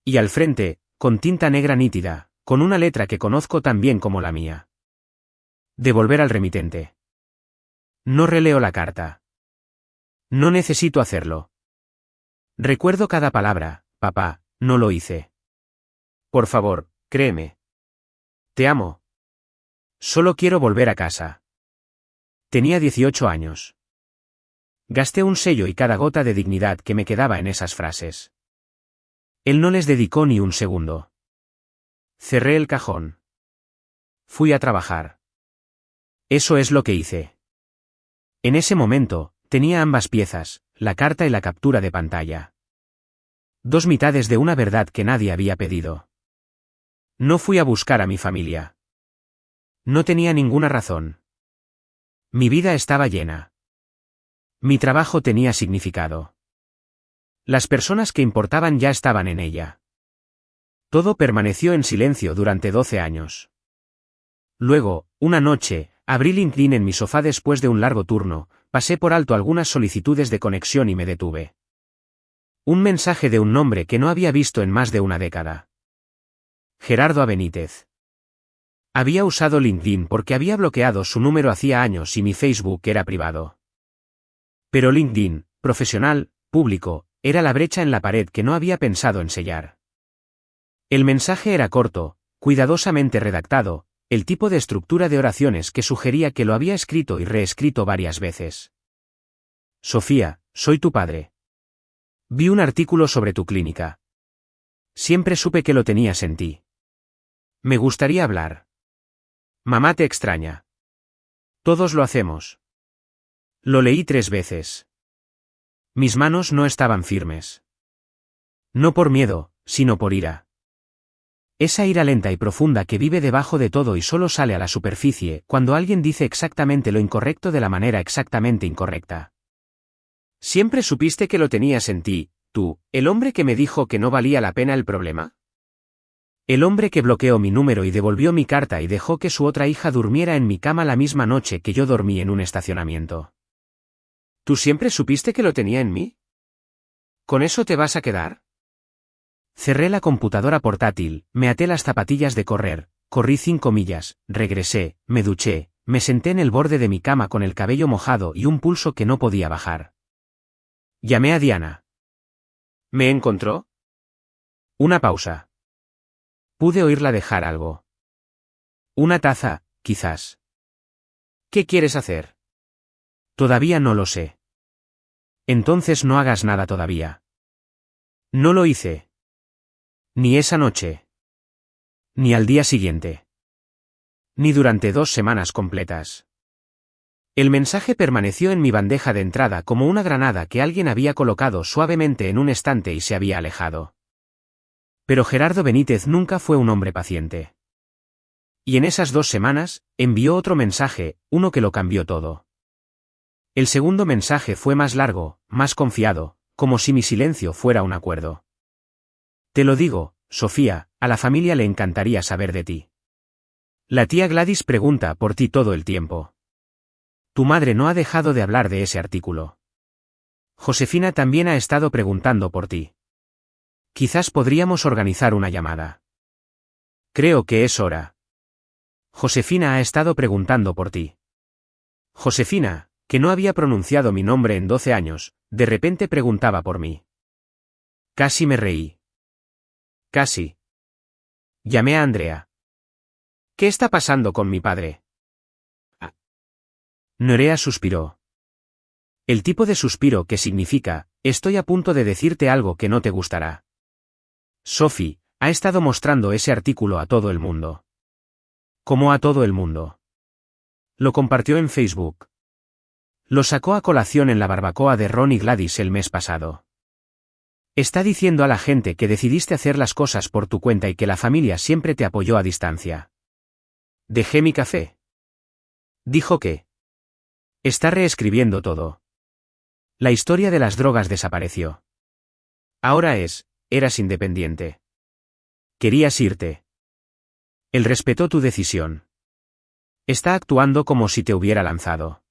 Y al frente, con tinta negra nítida, con una letra que conozco tan bien como la mía. Devolver al remitente. No releo la carta. No necesito hacerlo. Recuerdo cada palabra, papá, no lo hice. Por favor, créeme. Te amo. Solo quiero volver a casa. Tenía 18 años. Gasté un sello y cada gota de dignidad que me quedaba en esas frases. Él no les dedicó ni un segundo. Cerré el cajón. Fui a trabajar. Eso es lo que hice. En ese momento, tenía ambas piezas, la carta y la captura de pantalla. 2 mitades de una verdad que nadie había pedido. No fui a buscar a mi familia. No tenía ninguna razón. Mi vida estaba llena. Mi trabajo tenía significado. Las personas que importaban ya estaban en ella. Todo permaneció en silencio durante 12 años. Luego, una noche, abrí LinkedIn en mi sofá después de un largo turno, pasé por alto algunas solicitudes de conexión y me detuve. Un mensaje de un nombre que no había visto en más de una década. Gerardo A. Benítez. Había usado LinkedIn porque había bloqueado su número hacía años y mi Facebook era privado. Pero LinkedIn, profesional, público, era la brecha en la pared que no había pensado en sellar. El mensaje era corto, cuidadosamente redactado, el tipo de estructura de oraciones que sugería que lo había escrito y reescrito varias veces. Sofía, soy tu padre. Vi un artículo sobre tu clínica. Siempre supe que lo tenías en ti. Me gustaría hablar. Mamá te extraña. Todos lo hacemos. Lo leí 3 veces. Mis manos no estaban firmes. No por miedo, sino por ira. Esa ira lenta y profunda que vive debajo de todo y solo sale a la superficie cuando alguien dice exactamente lo incorrecto de la manera exactamente incorrecta. ¿Siempre supiste que lo tenías en ti, tú, el hombre que me dijo que no valía la pena el problema? El hombre que bloqueó mi número y devolvió mi carta y dejó que su otra hija durmiera en mi cama la misma noche que yo dormí en un estacionamiento. ¿Tú siempre supiste que lo tenía en mí? ¿Con eso te vas a quedar? Cerré la computadora portátil, me até las zapatillas de correr, corrí 5 millas, regresé, me duché, me senté en el borde de mi cama con el cabello mojado y un pulso que no podía bajar. Llamé a Diana. ¿Me encontró? Una pausa. Pude oírla dejar algo. Una taza, quizás. ¿Qué quieres hacer? Todavía no lo sé. Entonces no hagas nada todavía. No lo hice. Ni esa noche. Ni al día siguiente. Ni durante 2 semanas completas. El mensaje permaneció en mi bandeja de entrada como una granada que alguien había colocado suavemente en un estante y se había alejado. Pero Gerardo Benítez nunca fue un hombre paciente. Y en esas 2 semanas, envió otro mensaje, uno que lo cambió todo. El segundo mensaje fue más largo, más confiado, como si mi silencio fuera un acuerdo. Te lo digo, Sofía, a la familia le encantaría saber de ti. La tía Gladys pregunta por ti todo el tiempo. Tu madre no ha dejado de hablar de ese artículo. Josefina también ha estado preguntando por ti. Quizás podríamos organizar una llamada. Creo que es hora. Josefina ha estado preguntando por ti. Josefina, que no había pronunciado mi nombre en 12 años, de repente preguntaba por mí. Casi me reí. Casi. Llamé a Andrea. ¿Qué está pasando con mi padre? Nerea suspiró. El tipo de suspiro que significa, estoy a punto de decirte algo que no te gustará. Sophie, ha estado mostrando ese artículo a todo el mundo. ¿Cómo a todo el mundo? Lo compartió en Facebook. Lo sacó a colación en la barbacoa de Ron y Gladys el mes pasado. Está diciendo a la gente que decidiste hacer las cosas por tu cuenta y que la familia siempre te apoyó a distancia. Dejé mi café. Dijo que está reescribiendo todo. La historia de las drogas desapareció. Ahora eras independiente. Querías irte. Él respetó tu decisión. Está actuando como si te hubiera lanzado.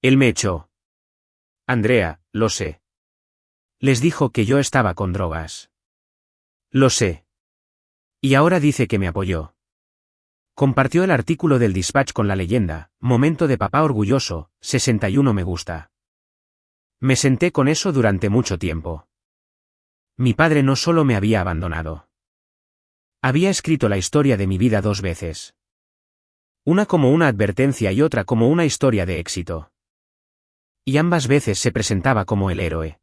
Él me echó. Andrea, lo sé. Les dijo que yo estaba con drogas. Lo sé. Y ahora dice que me apoyó. Compartió el artículo del Dispatch con la leyenda, momento de papá orgulloso, 61 me gusta. Me senté con eso durante mucho tiempo. Mi padre no solo me había abandonado. Había escrito la historia de mi vida 2 veces. Una como una advertencia y otra como una historia de éxito. Y ambas veces se presentaba como el héroe.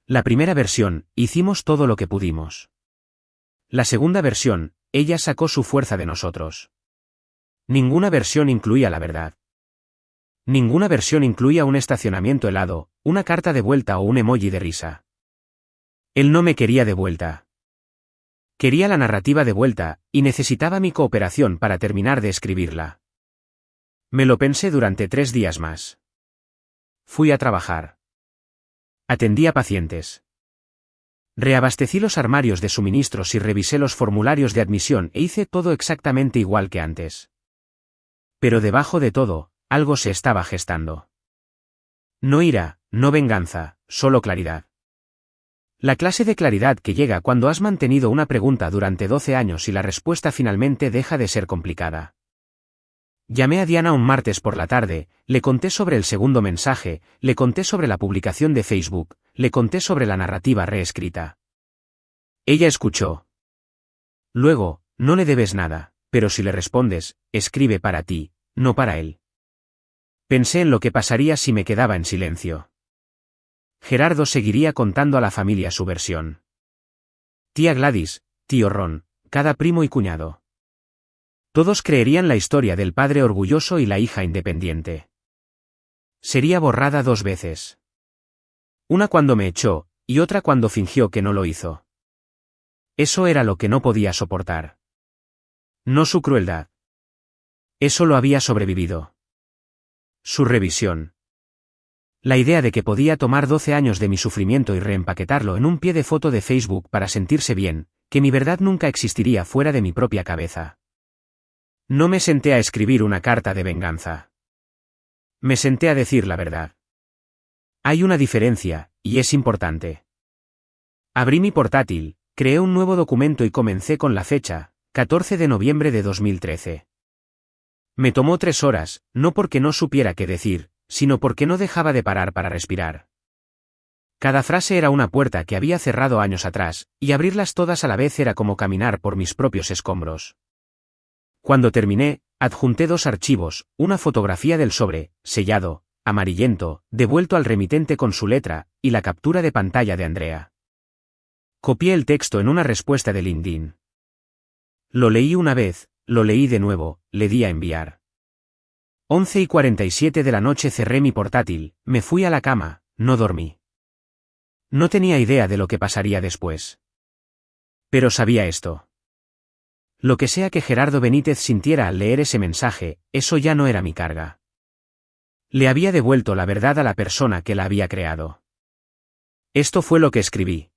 La primera versión, hicimos todo lo que pudimos. La segunda versión, ella sacó su fuerza de nosotros. Ninguna versión incluía la verdad. Ninguna versión incluía un estacionamiento helado, una carta de vuelta o un emoji de risa. Él no me quería de vuelta. Quería la narrativa de vuelta, y necesitaba mi cooperación para terminar de escribirla. Me lo pensé durante 3 días más. Fui a trabajar. Atendí a pacientes. Reabastecí los armarios de suministros y revisé los formularios de admisión e hice todo exactamente igual que antes. Pero debajo de todo, algo se estaba gestando. No ira, no venganza, solo claridad. La clase de claridad que llega cuando has mantenido una pregunta durante 12 años y la respuesta finalmente deja de ser complicada. Llamé a Diana un martes por la tarde, le conté sobre el segundo mensaje, le conté sobre la publicación de Facebook, le conté sobre la narrativa reescrita. Ella escuchó. Luego, no le debes nada, pero si le respondes, escribe para ti, no para él. Pensé en lo que pasaría si me quedaba en silencio. Gerardo seguiría contando a la familia su versión. Tía Gladys, tío Ron, cada primo y cuñado. Todos creerían la historia del padre orgulloso y la hija independiente. Sería borrada 2 veces. Una cuando me echó, y otra cuando fingió que no lo hizo. Eso era lo que no podía soportar. No su crueldad. Eso lo había sobrevivido. Su revisión. La idea de que podía tomar 12 años de mi sufrimiento y reempaquetarlo en un pie de foto de Facebook para sentirse bien, que mi verdad nunca existiría fuera de mi propia cabeza. No me senté a escribir una carta de venganza. Me senté a decir la verdad. Hay una diferencia, y es importante. Abrí mi portátil, creé un nuevo documento y comencé con la fecha, 14 de noviembre de 2013. Me tomó 3 horas, no porque no supiera qué decir, sino porque no dejaba de parar para respirar. Cada frase era una puerta que había cerrado años atrás, y abrirlas todas a la vez era como caminar por mis propios escombros. Cuando terminé, adjunté 2 archivos, una fotografía del sobre, sellado, amarillento, devuelto al remitente con su letra, y la captura de pantalla de Andrea. Copié el texto en una respuesta de LinkedIn. Lo leí una vez, lo leí de nuevo, le di a enviar. 11:47 de la noche cerré mi portátil, me fui a la cama, no dormí. No tenía idea de lo que pasaría después. Pero sabía esto. Lo que sea que Gerardo Benítez sintiera al leer ese mensaje, eso ya no era mi carga. Le había devuelto la verdad a la persona que la había creado. Esto fue lo que escribí.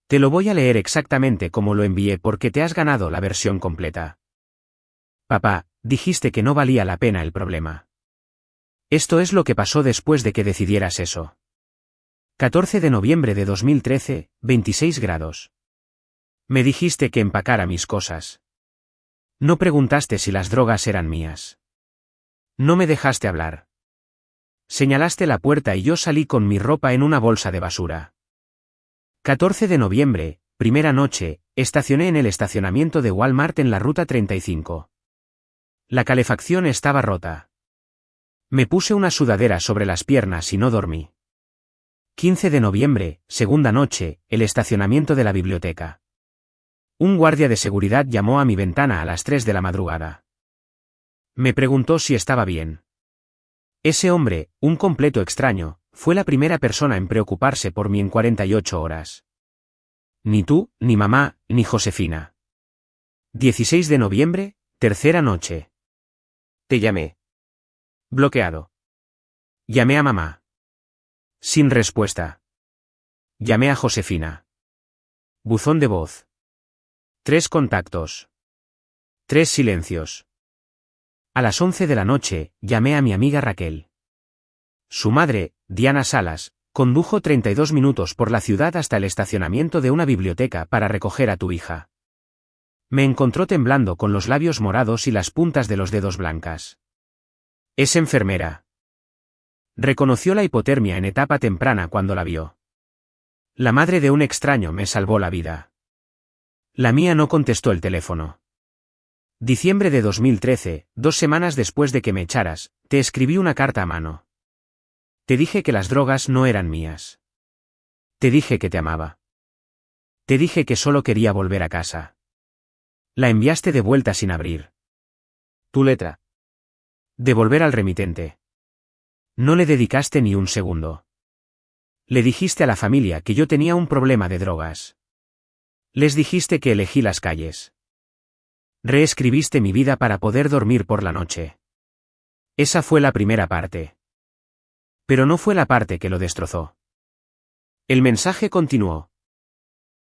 Te lo voy a leer exactamente como lo envié porque te has ganado la versión completa. Papá, dijiste que no valía la pena el problema. Esto es lo que pasó después de que decidieras eso. 14 de noviembre de 2013, 26 grados. Me dijiste que empacara mis cosas. No preguntaste si las drogas eran mías. No me dejaste hablar. Señalaste la puerta y yo salí con mi ropa en una bolsa de basura. 14 de noviembre, primera noche, estacioné en el estacionamiento de Walmart en la ruta 35. La calefacción estaba rota. Me puse una sudadera sobre las piernas y no dormí. 15 de noviembre, segunda noche, el estacionamiento de la biblioteca. Un guardia de seguridad llamó a mi ventana a las 3 de la madrugada. Me preguntó si estaba bien. Ese hombre, un completo extraño, fue la primera persona en preocuparse por mí en 48 horas. Ni tú, ni mamá, ni Josefina. 16 de noviembre, tercera noche. Te llamé. Bloqueado. Llamé a mamá. Sin respuesta. Llamé a Josefina. Buzón de voz. 3 contactos. 3 silencios. A las 11 de la noche, llamé a mi amiga Raquel. Su madre, Diana Salas, condujo 32 minutos por la ciudad hasta el estacionamiento de una biblioteca para recoger a tu hija. Me encontró temblando con los labios morados y las puntas de los dedos blancas. Es enfermera. Reconoció la hipotermia en etapa temprana cuando la vio. La madre de un extraño me salvó la vida. La mía no contestó el teléfono. Diciembre de 2013, 2 semanas después de que me echaras, te escribí una carta a mano. Te dije que las drogas no eran mías. Te dije que te amaba. Te dije que solo quería volver a casa. La enviaste de vuelta sin abrir. Tu letra. Devolver al remitente. No le dedicaste ni un segundo. Le dijiste a la familia que yo tenía un problema de drogas. Les dijiste que elegí las calles. Reescribiste mi vida para poder dormir por la noche. Esa fue la primera parte. Pero no fue la parte que lo destrozó. El mensaje continuó.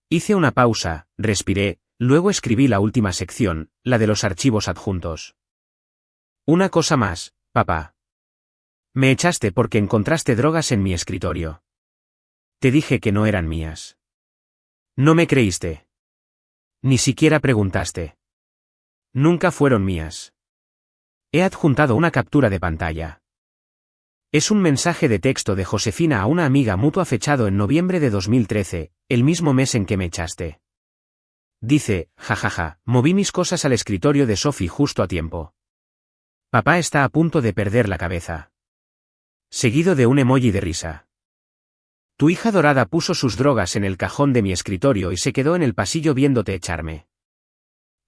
Hice una pausa, respiré, luego escribí la última sección, la de los archivos adjuntos. Una cosa más, papá. Me echaste porque encontraste drogas en mi escritorio. Te dije que no eran mías. No me creíste. Ni siquiera preguntaste. Nunca fueron mías. He adjuntado una captura de pantalla. Es un mensaje de texto de Josefina a una amiga mutua fechado en noviembre de 2013, el mismo mes en que me echaste. Dice, jajaja, moví mis cosas al escritorio de Sophie justo a tiempo. Papá está a punto de perder la cabeza. Seguido de un emoji de risa. Tu hija dorada puso sus drogas en el cajón de mi escritorio y se quedó en el pasillo viéndote echarme.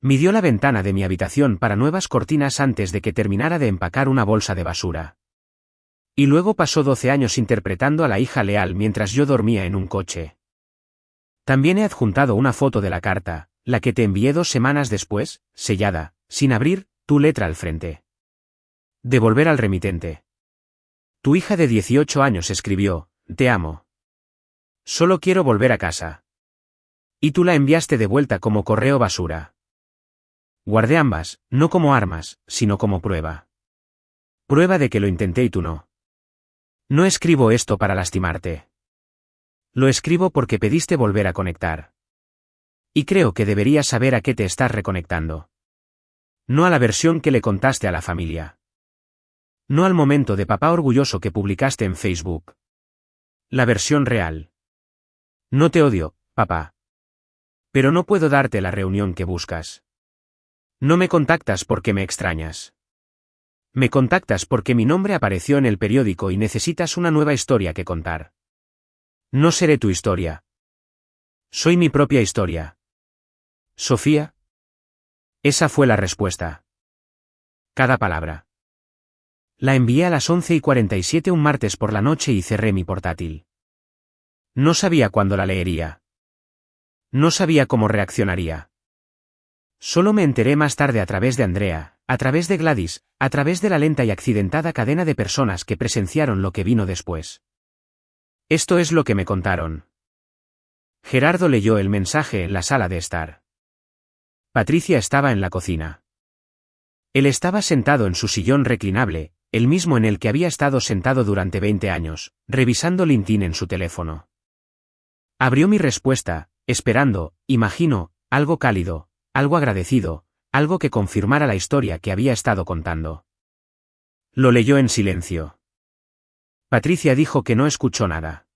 Midió la ventana de mi habitación para nuevas cortinas antes de que terminara de empacar una bolsa de basura. Y luego pasó 12 años interpretando a la hija leal mientras yo dormía en un coche. También he adjuntado una foto de la carta, la que te envié 2 semanas después, sellada, sin abrir, tu letra al frente. Devolver al remitente. Tu hija de 18 años escribió, te amo. Solo quiero volver a casa. Y tú la enviaste de vuelta como correo basura. Guardé ambas, no como armas, sino como prueba. Prueba de que lo intenté y tú no. No escribo esto para lastimarte. Lo escribo porque pediste volver a conectar. Y creo que deberías saber a qué te estás reconectando. No a la versión que le contaste a la familia. No al momento de papá orgulloso que publicaste en Facebook. La versión real. No te odio, papá. Pero no puedo darte la reunión que buscas. No me contactas porque me extrañas. Me contactas porque mi nombre apareció en el periódico y necesitas una nueva historia que contar. No seré tu historia. Soy mi propia historia. ¿Sofía? Esa fue la respuesta. Cada palabra. La envié a las 11:47 un martes por la noche y cerré mi portátil. No sabía cuándo la leería. No sabía cómo reaccionaría. Solo me enteré más tarde a través de Andrea, a través de Gladys, a través de la lenta y accidentada cadena de personas que presenciaron lo que vino después. Esto es lo que me contaron. Gerardo leyó el mensaje en la sala de estar. Patricia estaba en la cocina. Él estaba sentado en su sillón reclinable, el mismo en el que había estado sentado durante 20 años, revisando LinkedIn en su teléfono. Abrió mi respuesta, esperando, imagino, algo cálido, algo agradecido, algo que confirmara la historia que había estado contando. Lo leyó en silencio. Patricia dijo que no escuchó nada.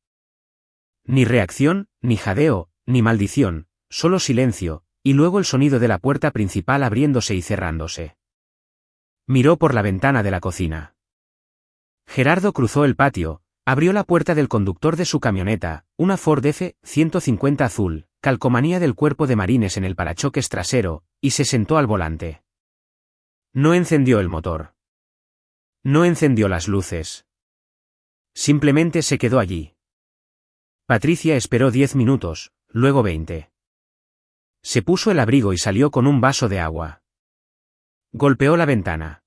Ni reacción, ni jadeo, ni maldición, solo silencio, y luego el sonido de la puerta principal abriéndose y cerrándose. Miró por la ventana de la cocina. Gerardo cruzó el patio, abrió la puerta del conductor de su camioneta, una Ford F-150 azul, calcomanía del cuerpo de marines en el parachoques trasero, y se sentó al volante. No encendió el motor. No encendió las luces. Simplemente se quedó allí. Patricia esperó 10 minutos, luego 20. Se puso el abrigo y salió con un vaso de agua. Golpeó la ventana.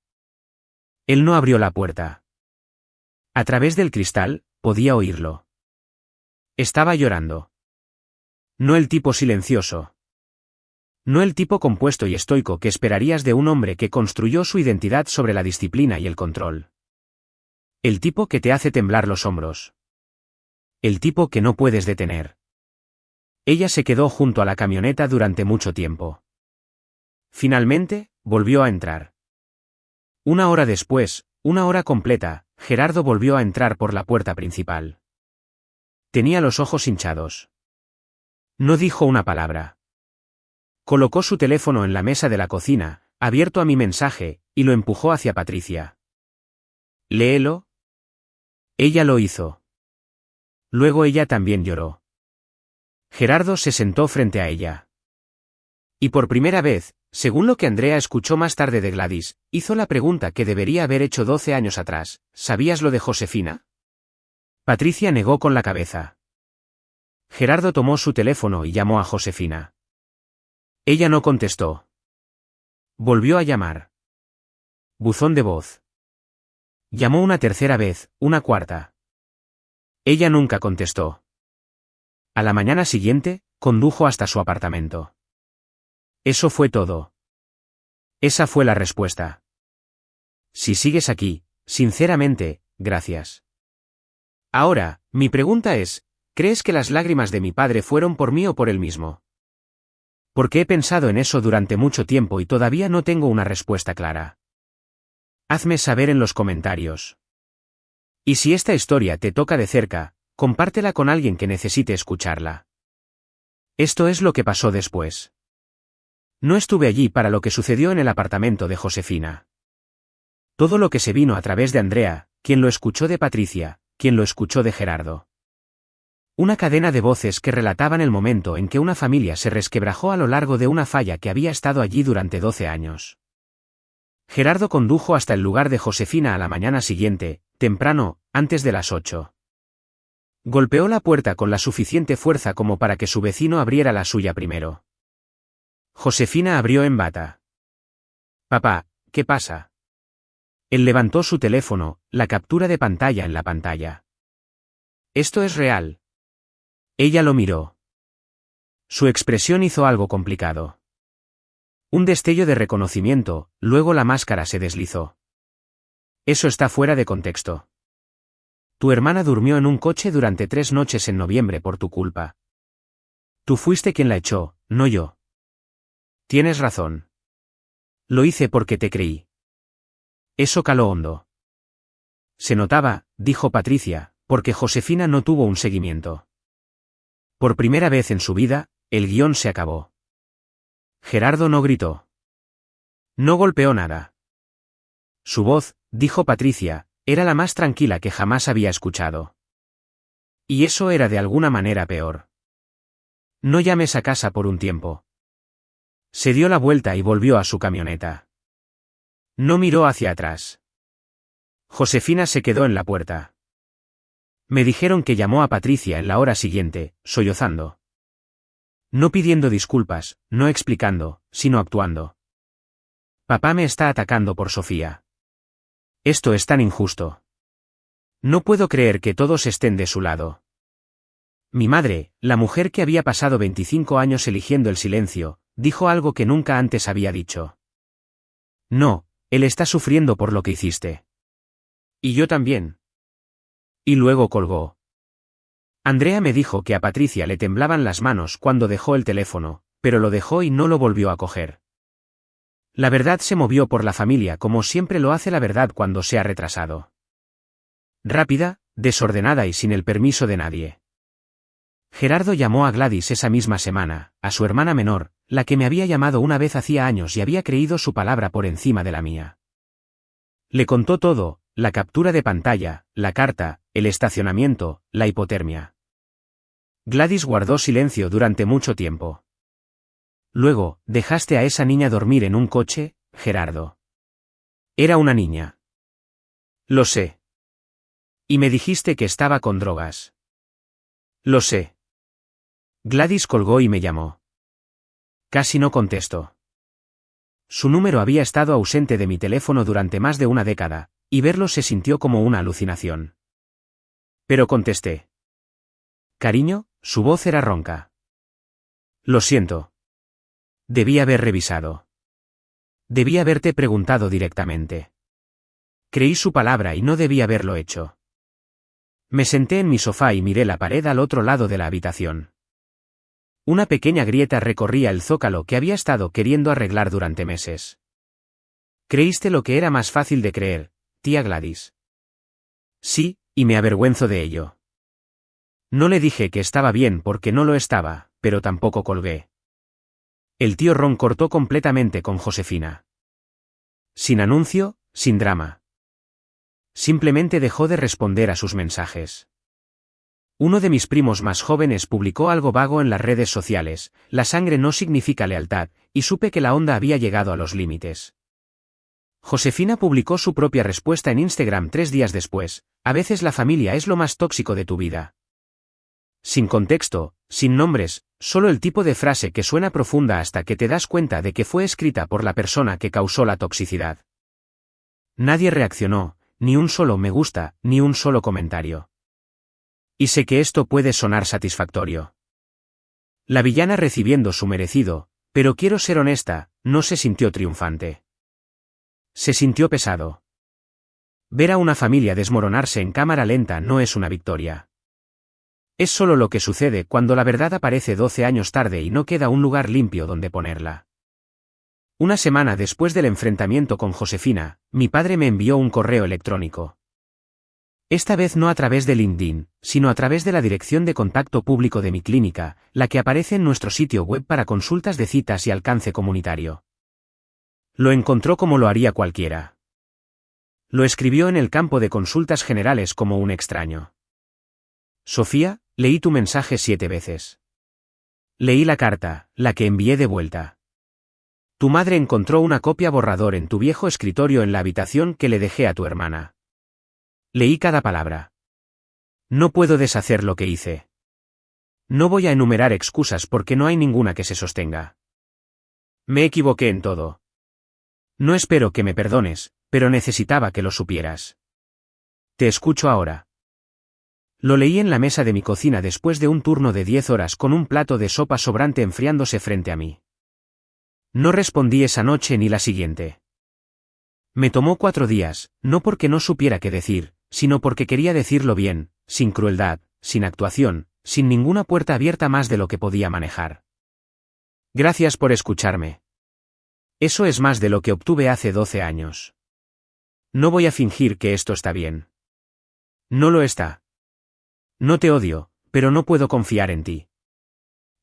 Él no abrió la puerta. A través del cristal, podía oírlo. Estaba llorando. No el tipo silencioso. No el tipo compuesto y estoico que esperarías de un hombre que construyó su identidad sobre la disciplina y el control. El tipo que te hace temblar los hombros. El tipo que no puedes detener. Ella se quedó junto a la camioneta durante mucho tiempo. Finalmente, volvió a entrar. Una hora después, una hora completa, Gerardo volvió a entrar por la puerta principal. Tenía los ojos hinchados. No dijo una palabra. Colocó su teléfono en la mesa de la cocina, abierto a mi mensaje, y lo empujó hacia Patricia. «Léelo». Ella lo hizo. Luego ella también lloró. Gerardo se sentó frente a ella. Y por primera vez, según lo que Andrea escuchó más tarde de Gladys, hizo la pregunta que debería haber hecho 12 años atrás: ¿sabías lo de Josefina? Patricia negó con la cabeza. Gerardo tomó su teléfono y llamó a Josefina. Ella no contestó. Volvió a llamar. Buzón de voz. Llamó una tercera vez, una cuarta. Ella nunca contestó. A la mañana siguiente, condujo hasta su apartamento. Eso fue todo. Esa fue la respuesta. Si sigues aquí, sinceramente, gracias. Ahora, mi pregunta es, ¿crees que las lágrimas de mi padre fueron por mí o por él mismo? Porque he pensado en eso durante mucho tiempo y todavía no tengo una respuesta clara. Hazme saber en los comentarios. Y si esta historia te toca de cerca, compártela con alguien que necesite escucharla. Esto es lo que pasó después. No estuve allí para lo que sucedió en el apartamento de Josefina. Todo lo que se vino a través de Andrea, quien lo escuchó de Patricia, quien lo escuchó de Gerardo. Una cadena de voces que relataban el momento en que una familia se resquebrajó a lo largo de una falla que había estado allí durante 12 años. Gerardo condujo hasta el lugar de Josefina a la mañana siguiente, temprano, antes de las 8. Golpeó la puerta con la suficiente fuerza como para que su vecino abriera la suya primero. Josefina abrió en bata. «Papá, ¿qué pasa?» Él levantó su teléfono, la captura de pantalla en la pantalla. «¿Esto es real?» Ella lo miró. Su expresión hizo algo complicado. Un destello de reconocimiento, luego la máscara se deslizó. «Eso está fuera de contexto. Tu hermana durmió en un coche durante 3 noches en noviembre por tu culpa. Tú fuiste quien la echó, no yo. Tienes razón. Lo hice porque te creí». Eso caló hondo. Se notaba, dijo Patricia, porque Josefina no tuvo un seguimiento. Por primera vez en su vida, el guión se acabó. Gerardo no gritó. No golpeó nada. Su voz, dijo Patricia, era la más tranquila que jamás había escuchado. Y eso era de alguna manera peor. No llames a casa por un tiempo. Se dio la vuelta y volvió a su camioneta. No miró hacia atrás. Josefina se quedó en la puerta. Me dijeron que llamó a Patricia en la hora siguiente, sollozando. No pidiendo disculpas, no explicando, sino actuando. Papá me está atacando por Sofía. Esto es tan injusto. No puedo creer que todos estén de su lado. Mi madre, la mujer que había pasado 25 años eligiendo el silencio, dijo algo que nunca antes había dicho. No, él está sufriendo por lo que hiciste. Y yo también. Y luego colgó. Andrea me dijo que a Patricia le temblaban las manos cuando dejó el teléfono, pero lo dejó y no lo volvió a coger. La verdad se movió por la familia como siempre lo hace la verdad cuando se ha retrasado. Rápida, desordenada y sin el permiso de nadie. Gerardo llamó a Gladys esa misma semana, a su hermana menor, la que me había llamado una vez hacía años y había creído su palabra por encima de la mía. Le contó todo, la captura de pantalla, la carta, el estacionamiento, la hipotermia. Gladys guardó silencio durante mucho tiempo. Luego, ¿dejaste a esa niña dormir en un coche, Gerardo? Era una niña. Lo sé. Y me dijiste que estaba con drogas. Lo sé. Gladys colgó y me llamó. Casi no contestó. Su número había estado ausente de mi teléfono durante más de una década, y verlo se sintió como una alucinación. Pero contesté. Cariño, su voz era ronca. Lo siento. Debí haber revisado. Debí haberte preguntado directamente. Creí su palabra y no debí haberlo hecho. Me senté en mi sofá y miré la pared al otro lado de la habitación. Una pequeña grieta recorría el zócalo que había estado queriendo arreglar durante meses. Creíste lo que era más fácil de creer, tía Gladys. Sí, y me avergüenzo de ello. No le dije que estaba bien porque no lo estaba, pero tampoco colgué. El tío Ron cortó completamente con Josefina. Sin anuncio, sin drama. Simplemente dejó de responder a sus mensajes. Uno de mis primos más jóvenes publicó algo vago en las redes sociales, la sangre no significa lealtad, y supe que la onda había llegado a los límites. Josefina publicó su propia respuesta en Instagram 3 días después, a veces la familia es lo más tóxico de tu vida. Sin contexto, sin nombres, solo el tipo de frase que suena profunda hasta que te das cuenta de que fue escrita por la persona que causó la toxicidad. Nadie reaccionó, ni un solo me gusta, ni un solo comentario. Y sé que esto puede sonar satisfactorio. La villana recibiendo su merecido, pero quiero ser honesta, no se sintió triunfante. Se sintió pesado. Ver a una familia desmoronarse en cámara lenta no es una victoria. Es solo lo que sucede cuando la verdad aparece 12 años tarde y no queda un lugar limpio donde ponerla. Una semana después del enfrentamiento con Josefina, mi padre me envió un correo electrónico. Esta vez no a través de LinkedIn, sino a través de la dirección de contacto público de mi clínica, la que aparece en nuestro sitio web para consultas de citas y alcance comunitario. Lo encontró como lo haría cualquiera. Lo escribió en el campo de consultas generales como un extraño. Sofía, leí tu mensaje 7 veces. Leí la carta, la que envié de vuelta. Tu madre encontró una copia borrador en tu viejo escritorio en la habitación que le dejé a tu hermana. Leí cada palabra. No puedo deshacer lo que hice. No voy a enumerar excusas porque no hay ninguna que se sostenga. Me equivoqué en todo. No espero que me perdones, pero necesitaba que lo supieras. Te escucho ahora. Lo leí en la mesa de mi cocina después de un turno de 10 horas con un plato de sopa sobrante enfriándose frente a mí. No respondí esa noche ni la siguiente. Me tomó 4 días, no porque no supiera qué decir, sino porque quería decirlo bien, sin crueldad, sin actuación, sin ninguna puerta abierta más de lo que podía manejar. Gracias por escucharme. Eso es más de lo que obtuve hace 12 años. No voy a fingir que esto está bien. No lo está. No te odio, pero no puedo confiar en ti.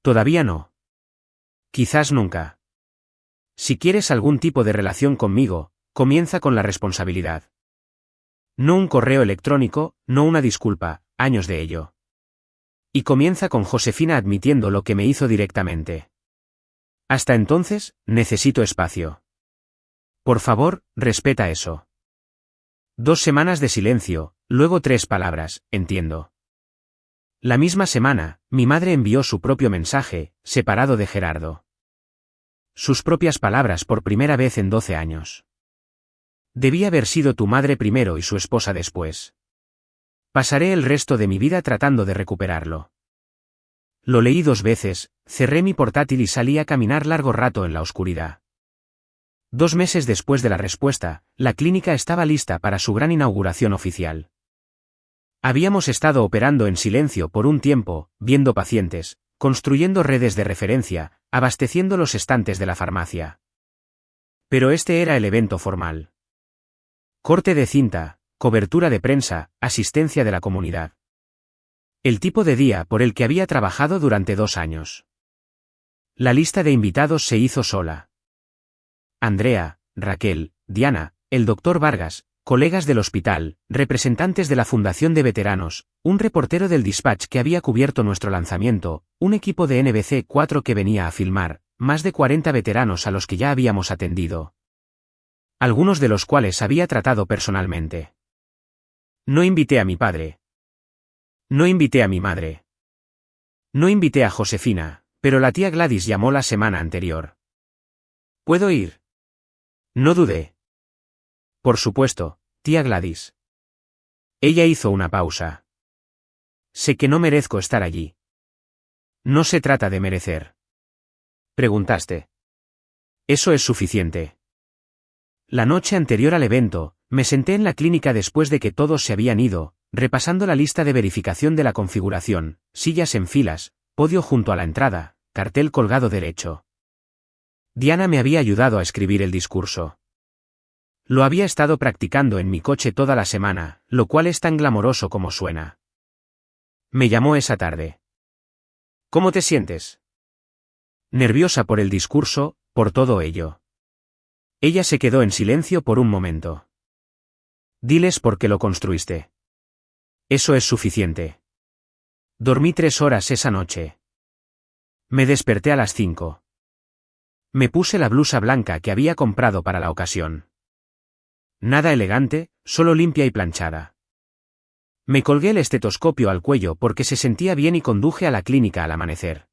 Todavía no. Quizás nunca. Si quieres algún tipo de relación conmigo, comienza con la responsabilidad. No un correo electrónico, no una disculpa, años de ello. Y comienza con Josefina admitiendo lo que me hizo directamente. Hasta entonces, necesito espacio. Por favor, respeta eso. 2 semanas de silencio, luego 3 palabras, entiendo. La misma semana, mi madre envió su propio mensaje, separado de Gerardo. Sus propias palabras por primera vez en 12 años. Debía haber sido tu madre primero y su esposa después. Pasaré el resto de mi vida tratando de recuperarlo. Lo leí 2 veces, cerré mi portátil y salí a caminar largo rato en la oscuridad. 2 meses después de la respuesta, la clínica estaba lista para su gran inauguración oficial. Habíamos estado operando en silencio por un tiempo, viendo pacientes, construyendo redes de referencia, abasteciendo los estantes de la farmacia. Pero este era el evento formal. Corte de cinta, cobertura de prensa, asistencia de la comunidad. El tipo de día por el que había trabajado durante 2 años. La lista de invitados se hizo sola. Andrea, Raquel, Diana, el doctor Vargas, colegas del hospital, representantes de la Fundación de Veteranos, un reportero del Dispatch que había cubierto nuestro lanzamiento, un equipo de NBC4 que venía a filmar, más de 40 veteranos a los que ya habíamos atendido. Algunos de los cuales había tratado personalmente. No invité a mi padre. No invité a mi madre. No invité a Josefina, pero la tía Gladys llamó la semana anterior. ¿Puedo ir? No dudé. Por supuesto, tía Gladys. Ella hizo una pausa. Sé que no merezco estar allí. No se trata de merecer. Preguntaste. Eso es suficiente. La noche anterior al evento, me senté en la clínica después de que todos se habían ido, repasando la lista de verificación de la configuración, sillas en filas, podio junto a la entrada, cartel colgado derecho. Diana me había ayudado a escribir el discurso. Lo había estado practicando en mi coche toda la semana, lo cual es tan glamoroso como suena. Me llamó esa tarde. ¿Cómo te sientes? Nerviosa por el discurso, por todo ello. Ella se quedó en silencio por un momento. Diles por qué lo construiste. Eso es suficiente. Dormí 3 horas esa noche. Me desperté a las 5. Me puse la blusa blanca que había comprado para la ocasión. Nada elegante, solo limpia y planchada. Me colgué el estetoscopio al cuello porque se sentía bien y conduje a la clínica al amanecer.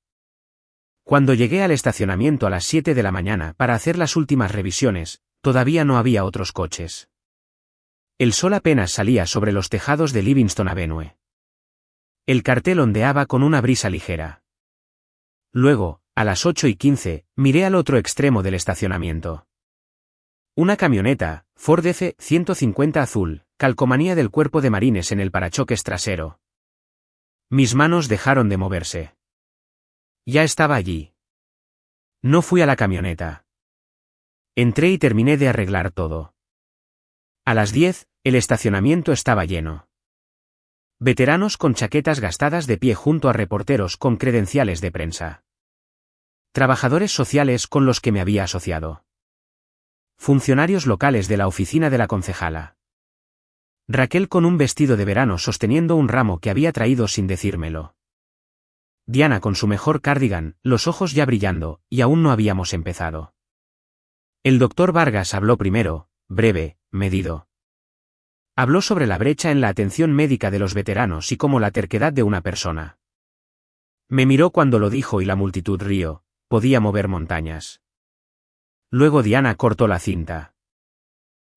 Cuando llegué al estacionamiento a las 7 de la mañana para hacer las últimas revisiones, todavía no había otros coches. El sol apenas salía sobre los tejados de Livingston Avenue. El cartel ondeaba con una brisa ligera. Luego, a las 8:15, miré al otro extremo del estacionamiento. Una camioneta, Ford F-150 azul, calcomanía del cuerpo de marines en el parachoques trasero. Mis manos dejaron de moverse. Ya estaba allí. No fui a la camioneta. Entré y terminé de arreglar todo. A las 10, el estacionamiento estaba lleno. Veteranos con chaquetas gastadas de pie junto a reporteros con credenciales de prensa. Trabajadores sociales con los que me había asociado. Funcionarios locales de la oficina de la concejala. Raquel con un vestido de verano sosteniendo un ramo que había traído sin decírmelo. Diana con su mejor cardigan, los ojos ya brillando, y aún no habíamos empezado. El doctor Vargas habló primero, breve, medido. Habló sobre la brecha en la atención médica de los veteranos y cómo la terquedad de una persona. Me miró cuando lo dijo y la multitud rió, podía mover montañas. Luego Diana cortó la cinta.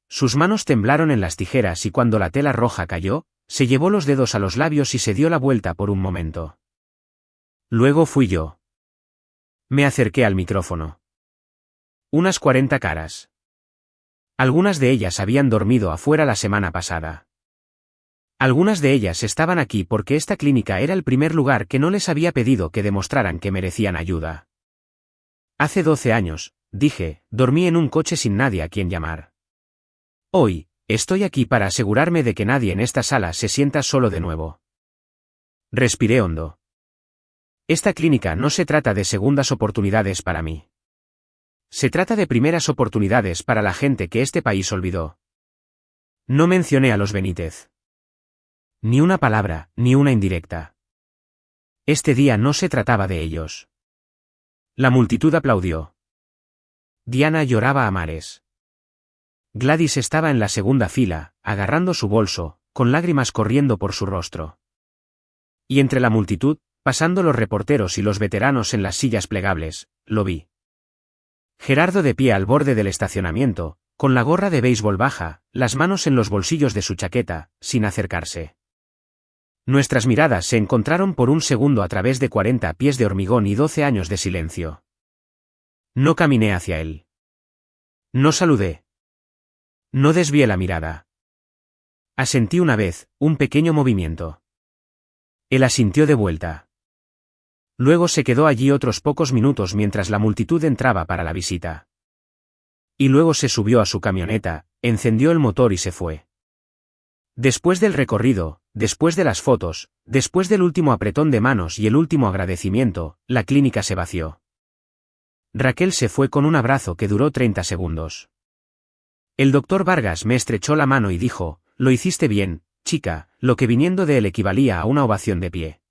Sus manos temblaron en las tijeras y cuando la tela roja cayó, se llevó los dedos a los labios y se dio la vuelta por un momento. Luego fui yo. Me acerqué al micrófono. Unas 40 caras. Algunas de ellas habían dormido afuera la semana pasada. Algunas de ellas estaban aquí porque esta clínica era el primer lugar que no les había pedido que demostraran que merecían ayuda. Hace 12 años, dije, dormí en un coche sin nadie a quien llamar. Hoy, estoy aquí para asegurarme de que nadie en esta sala se sienta solo de nuevo. Respiré hondo. Esta clínica no se trata de segundas oportunidades para mí. Se trata de primeras oportunidades para la gente que este país olvidó. No mencioné a los Benítez. Ni una palabra, ni una indirecta. Este día no se trataba de ellos. La multitud aplaudió. Diana lloraba a mares. Gladys estaba en la segunda fila, agarrando su bolso, con lágrimas corriendo por su rostro. Y entre la multitud, pasando los reporteros y los veteranos en las sillas plegables, lo vi. Gerardo de pie al borde del estacionamiento, con la gorra de béisbol baja, las manos en los bolsillos de su chaqueta, sin acercarse. Nuestras miradas se encontraron por un segundo a través de 40 pies de hormigón y 12 años de silencio. No caminé hacia él. No saludé. No desvié la mirada. Asentí una vez, un pequeño movimiento. Él asintió de vuelta. Luego se quedó allí otros pocos minutos mientras la multitud entraba para la visita. Y luego se subió a su camioneta, encendió el motor y se fue. Después del recorrido, después de las fotos, después del último apretón de manos y el último agradecimiento, la clínica se vació. Raquel se fue con un abrazo que duró 30 segundos. El doctor Vargas me estrechó la mano y dijo, lo hiciste bien, chica, lo que viniendo de él equivalía a una ovación de pie.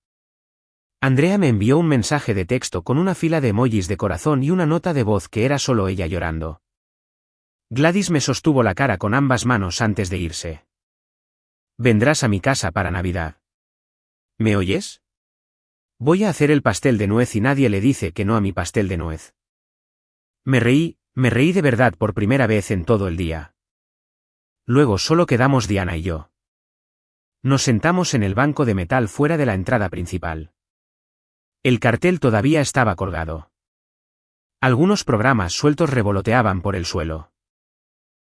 Andrea me envió un mensaje de texto con una fila de emojis de corazón y una nota de voz que era solo ella llorando. Gladys me sostuvo la cara con ambas manos antes de irse. Vendrás a mi casa para Navidad. ¿Me oyes? Voy a hacer el pastel de nuez y nadie le dice que no a mi pastel de nuez. Me reí de verdad por primera vez en todo el día. Luego solo quedamos Diana y yo. Nos sentamos en el banco de metal fuera de la entrada principal. El cartel todavía estaba colgado. Algunos programas sueltos revoloteaban por el suelo.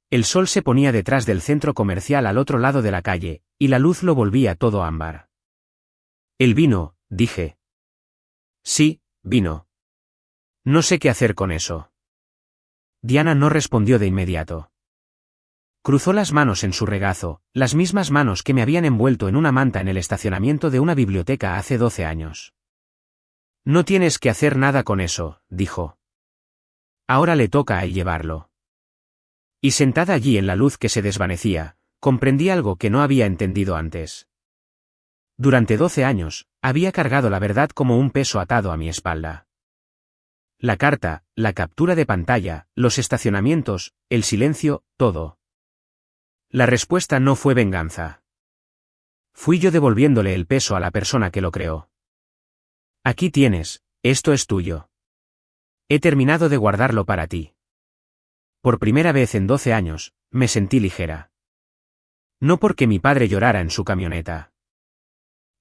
El sol se ponía detrás del centro comercial al otro lado de la calle, y la luz lo volvía todo ámbar. El vino, dije. Sí, vino. No sé qué hacer con eso. Diana no respondió de inmediato. Cruzó las manos en su regazo, las mismas manos que me habían envuelto en una manta en el estacionamiento de una biblioteca hace 12 años. No tienes que hacer nada con eso, dijo. Ahora le toca a él llevarlo. Y sentada allí en la luz que se desvanecía, comprendí algo que no había entendido antes. Durante 12 años, había cargado la verdad como un peso atado a mi espalda. La carta, la captura de pantalla, los estacionamientos, el silencio, todo. La respuesta no fue venganza. Fui yo devolviéndole el peso a la persona que lo creó. Aquí tienes, esto es tuyo. He terminado de guardarlo para ti. Por primera vez en 12 años, me sentí ligera. No porque mi padre llorara en su camioneta.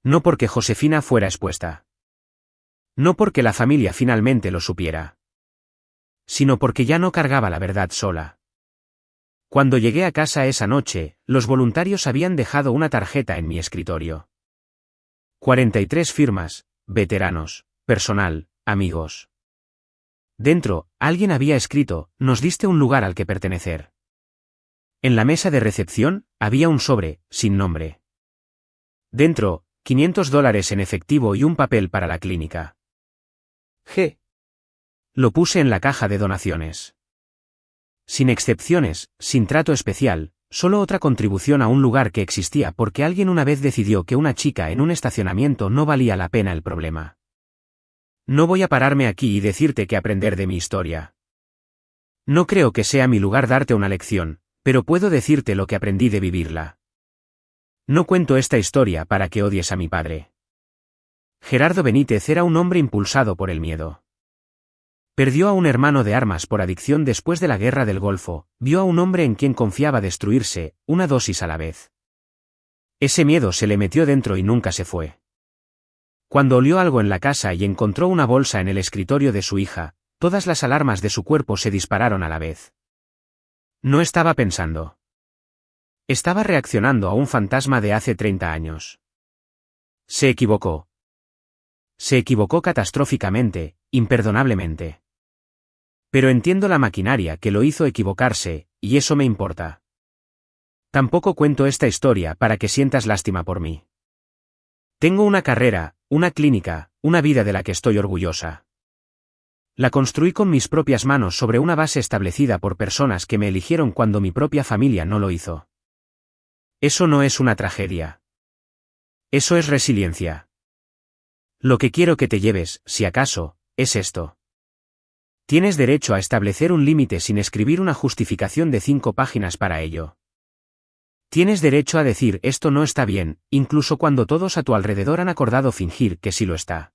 No porque Josefina fuera expuesta. No porque la familia finalmente lo supiera. Sino porque ya no cargaba la verdad sola. Cuando llegué a casa esa noche, los voluntarios habían dejado una tarjeta en mi escritorio. 43 firmas, veteranos, personal, amigos. Dentro, alguien había escrito, nos diste un lugar al que pertenecer. En la mesa de recepción, había un sobre, sin nombre. Dentro, $500 en efectivo y un papel para la clínica. G. Lo puse en la caja de donaciones. Sin excepciones, sin trato especial, solo otra contribución a un lugar que existía porque alguien una vez decidió que una chica en un estacionamiento no valía la pena el problema. No voy a pararme aquí y decirte qué aprender de mi historia. No creo que sea mi lugar darte una lección, pero puedo decirte lo que aprendí de vivirla. No cuento esta historia para que odies a mi padre. Gerardo Benítez era un hombre impulsado por el miedo. Perdió a un hermano de armas por adicción después de la Guerra del Golfo, vio a un hombre en quien confiaba destruirse, una dosis a la vez. Ese miedo se le metió dentro y nunca se fue. Cuando olió algo en la casa y encontró una bolsa en el escritorio de su hija, todas las alarmas de su cuerpo se dispararon a la vez. No estaba pensando. Estaba reaccionando a un fantasma de hace 30 años. Se equivocó. Se equivocó catastróficamente, imperdonablemente. Pero entiendo la maquinaria que lo hizo equivocarse, y eso me importa. Tampoco cuento esta historia para que sientas lástima por mí. Tengo una carrera, una clínica, una vida de la que estoy orgullosa. La construí con mis propias manos sobre una base establecida por personas que me eligieron cuando mi propia familia no lo hizo. Eso no es una tragedia. Eso es resiliencia. Lo que quiero que te lleves, si acaso, es esto. Tienes derecho a establecer un límite sin escribir una justificación de 5 páginas para ello. Tienes derecho a decir esto no está bien, incluso cuando todos a tu alrededor han acordado fingir que sí lo está.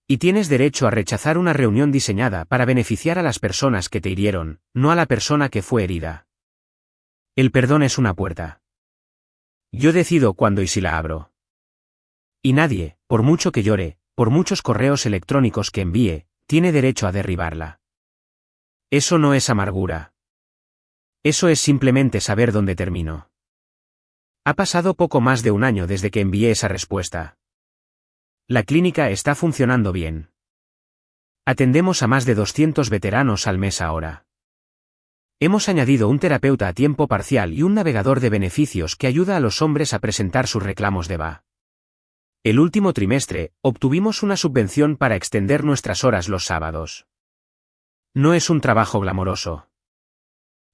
Y tienes derecho a rechazar una reunión diseñada para beneficiar a las personas que te hirieron, no a la persona que fue herida. El perdón es una puerta. Yo decido cuándo y si la abro. Y nadie, por mucho que llore, por muchos correos electrónicos que envíe, tiene derecho a derribarla. Eso no es amargura. Eso es simplemente saber dónde termino. Ha pasado poco más de un año desde que envié esa respuesta. La clínica está funcionando bien. Atendemos a más de 200 veteranos al mes ahora. Hemos añadido un terapeuta a tiempo parcial y un navegador de beneficios que ayuda a los hombres a presentar sus reclamos de VA. El último trimestre, obtuvimos una subvención para extender nuestras horas los sábados. No es un trabajo glamoroso.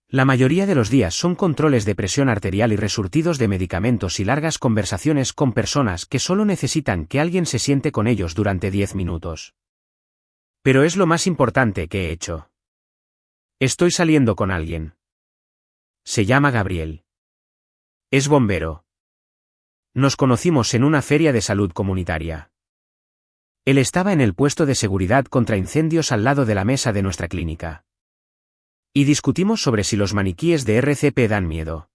La mayoría de los días son controles de presión arterial y resurtidos de medicamentos y largas conversaciones con personas que solo necesitan que alguien se siente con ellos durante 10 minutos. Pero es lo más importante que he hecho. Estoy saliendo con alguien. Se llama Gabriel. Es bombero. Nos conocimos en una feria de salud comunitaria. Él estaba en el puesto de seguridad contra incendios al lado de la mesa de nuestra clínica. Y discutimos sobre si los maniquíes de RCP dan miedo.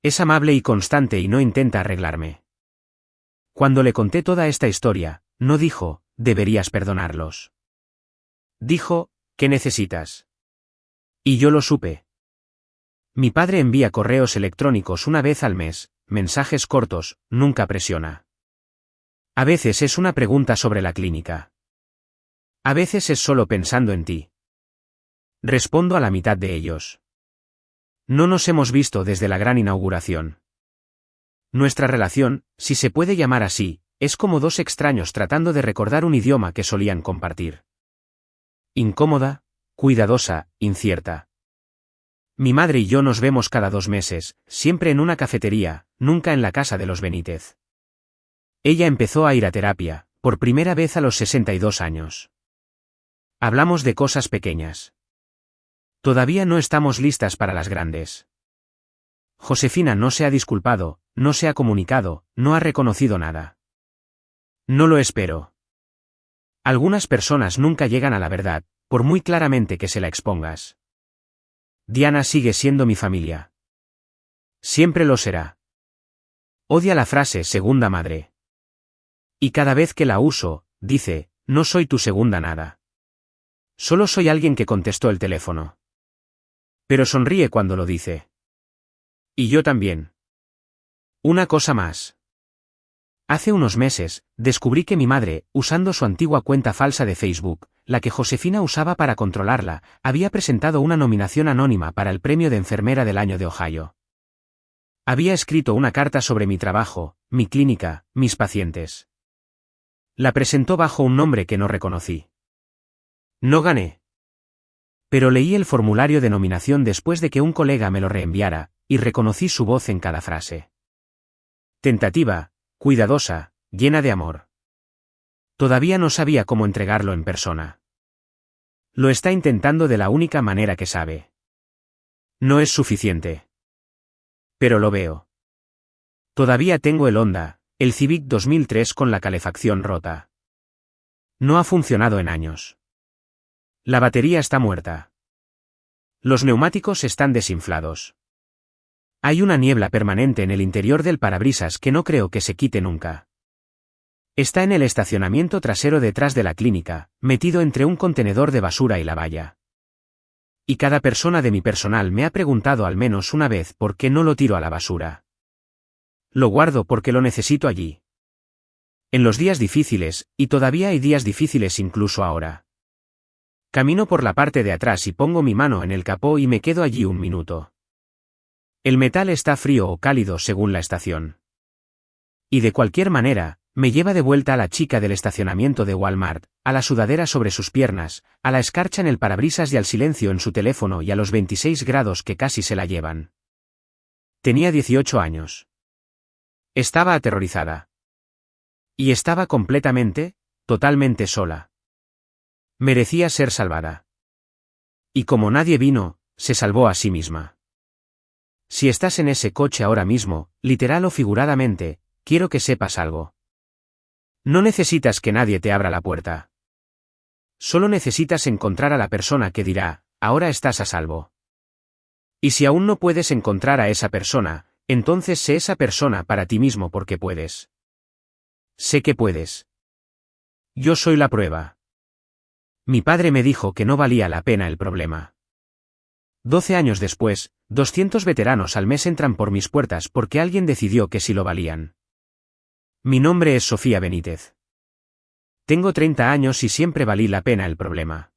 Es amable y constante y no intenta arreglarme. Cuando le conté toda esta historia, no dijo, deberías perdonarlos. Dijo, ¿qué necesitas? Y yo lo supe. Mi padre envía correos electrónicos una vez al mes, mensajes cortos, nunca presiona. A veces es una pregunta sobre la clínica. A veces es solo pensando en ti. Respondo a la mitad de ellos. No nos hemos visto desde la gran inauguración. Nuestra relación, si se puede llamar así, es como dos extraños tratando de recordar un idioma que solían compartir. Incómoda, cuidadosa, incierta. Mi madre y yo nos vemos cada 2 meses, siempre en una cafetería, nunca en la casa de los Benítez. Ella empezó a ir a terapia, por primera vez a los 62 años. Hablamos de cosas pequeñas. Todavía no estamos listas para las grandes. Josefina no se ha disculpado, no se ha comunicado, no ha reconocido nada. No lo espero. Algunas personas nunca llegan a la verdad, por muy claramente que se la expongas. Diana sigue siendo mi familia. Siempre lo será. Odia la frase segunda madre. Y cada vez que la uso, dice, no soy tu segunda nada. Solo soy alguien que contestó el teléfono. Pero sonríe cuando lo dice. Y yo también. Una cosa más. Hace unos meses, descubrí que mi madre, usando su antigua cuenta falsa de Facebook, la que Josefina usaba para controlarla, había presentado una nominación anónima para el premio de enfermera del año de Ohio. Había escrito una carta sobre mi trabajo, mi clínica, mis pacientes. La presentó bajo un nombre que no reconocí. No gané. Pero leí el formulario de nominación después de que un colega me lo reenviara, y reconocí su voz en cada frase. Tentativa, cuidadosa, llena de amor. Todavía no sabía cómo entregarlo en persona. Lo está intentando de la única manera que sabe. No es suficiente. Pero lo veo. Todavía tengo el Honda, el Civic 2003 con la calefacción rota. No ha funcionado en años. La batería está muerta. Los neumáticos están desinflados. Hay una niebla permanente en el interior del parabrisas que no creo que se quite nunca. Está en el estacionamiento trasero detrás de la clínica, metido entre un contenedor de basura y la valla. Y cada persona de mi personal me ha preguntado al menos una vez por qué no lo tiro a la basura. Lo guardo porque lo necesito allí. En los días difíciles, y todavía hay días difíciles incluso ahora. Camino por la parte de atrás y pongo mi mano en el capó y me quedo allí un minuto. El metal está frío o cálido según la estación. Y de cualquier manera, me lleva de vuelta a la chica del estacionamiento de Walmart, a la sudadera sobre sus piernas, a la escarcha en el parabrisas y al silencio en su teléfono y a los 26 grados que casi se la llevan. Tenía 18 años. Estaba aterrorizada. Y estaba completamente, totalmente sola. Merecía ser salvada. Y como nadie vino, se salvó a sí misma. Si estás en ese coche ahora mismo, literal o figuradamente, quiero que sepas algo. No necesitas que nadie te abra la puerta. Solo necesitas encontrar a la persona que dirá, ahora estás a salvo. Y si aún no puedes encontrar a esa persona, entonces sé esa persona para ti mismo porque puedes. Sé que puedes. Yo soy la prueba. Mi padre me dijo que no valía la pena el problema. 12 años después, 200 veteranos al mes entran por mis puertas porque alguien decidió que sí lo valían. Mi nombre es Sofía Benítez. Tengo 30 años y siempre valí la pena el problema.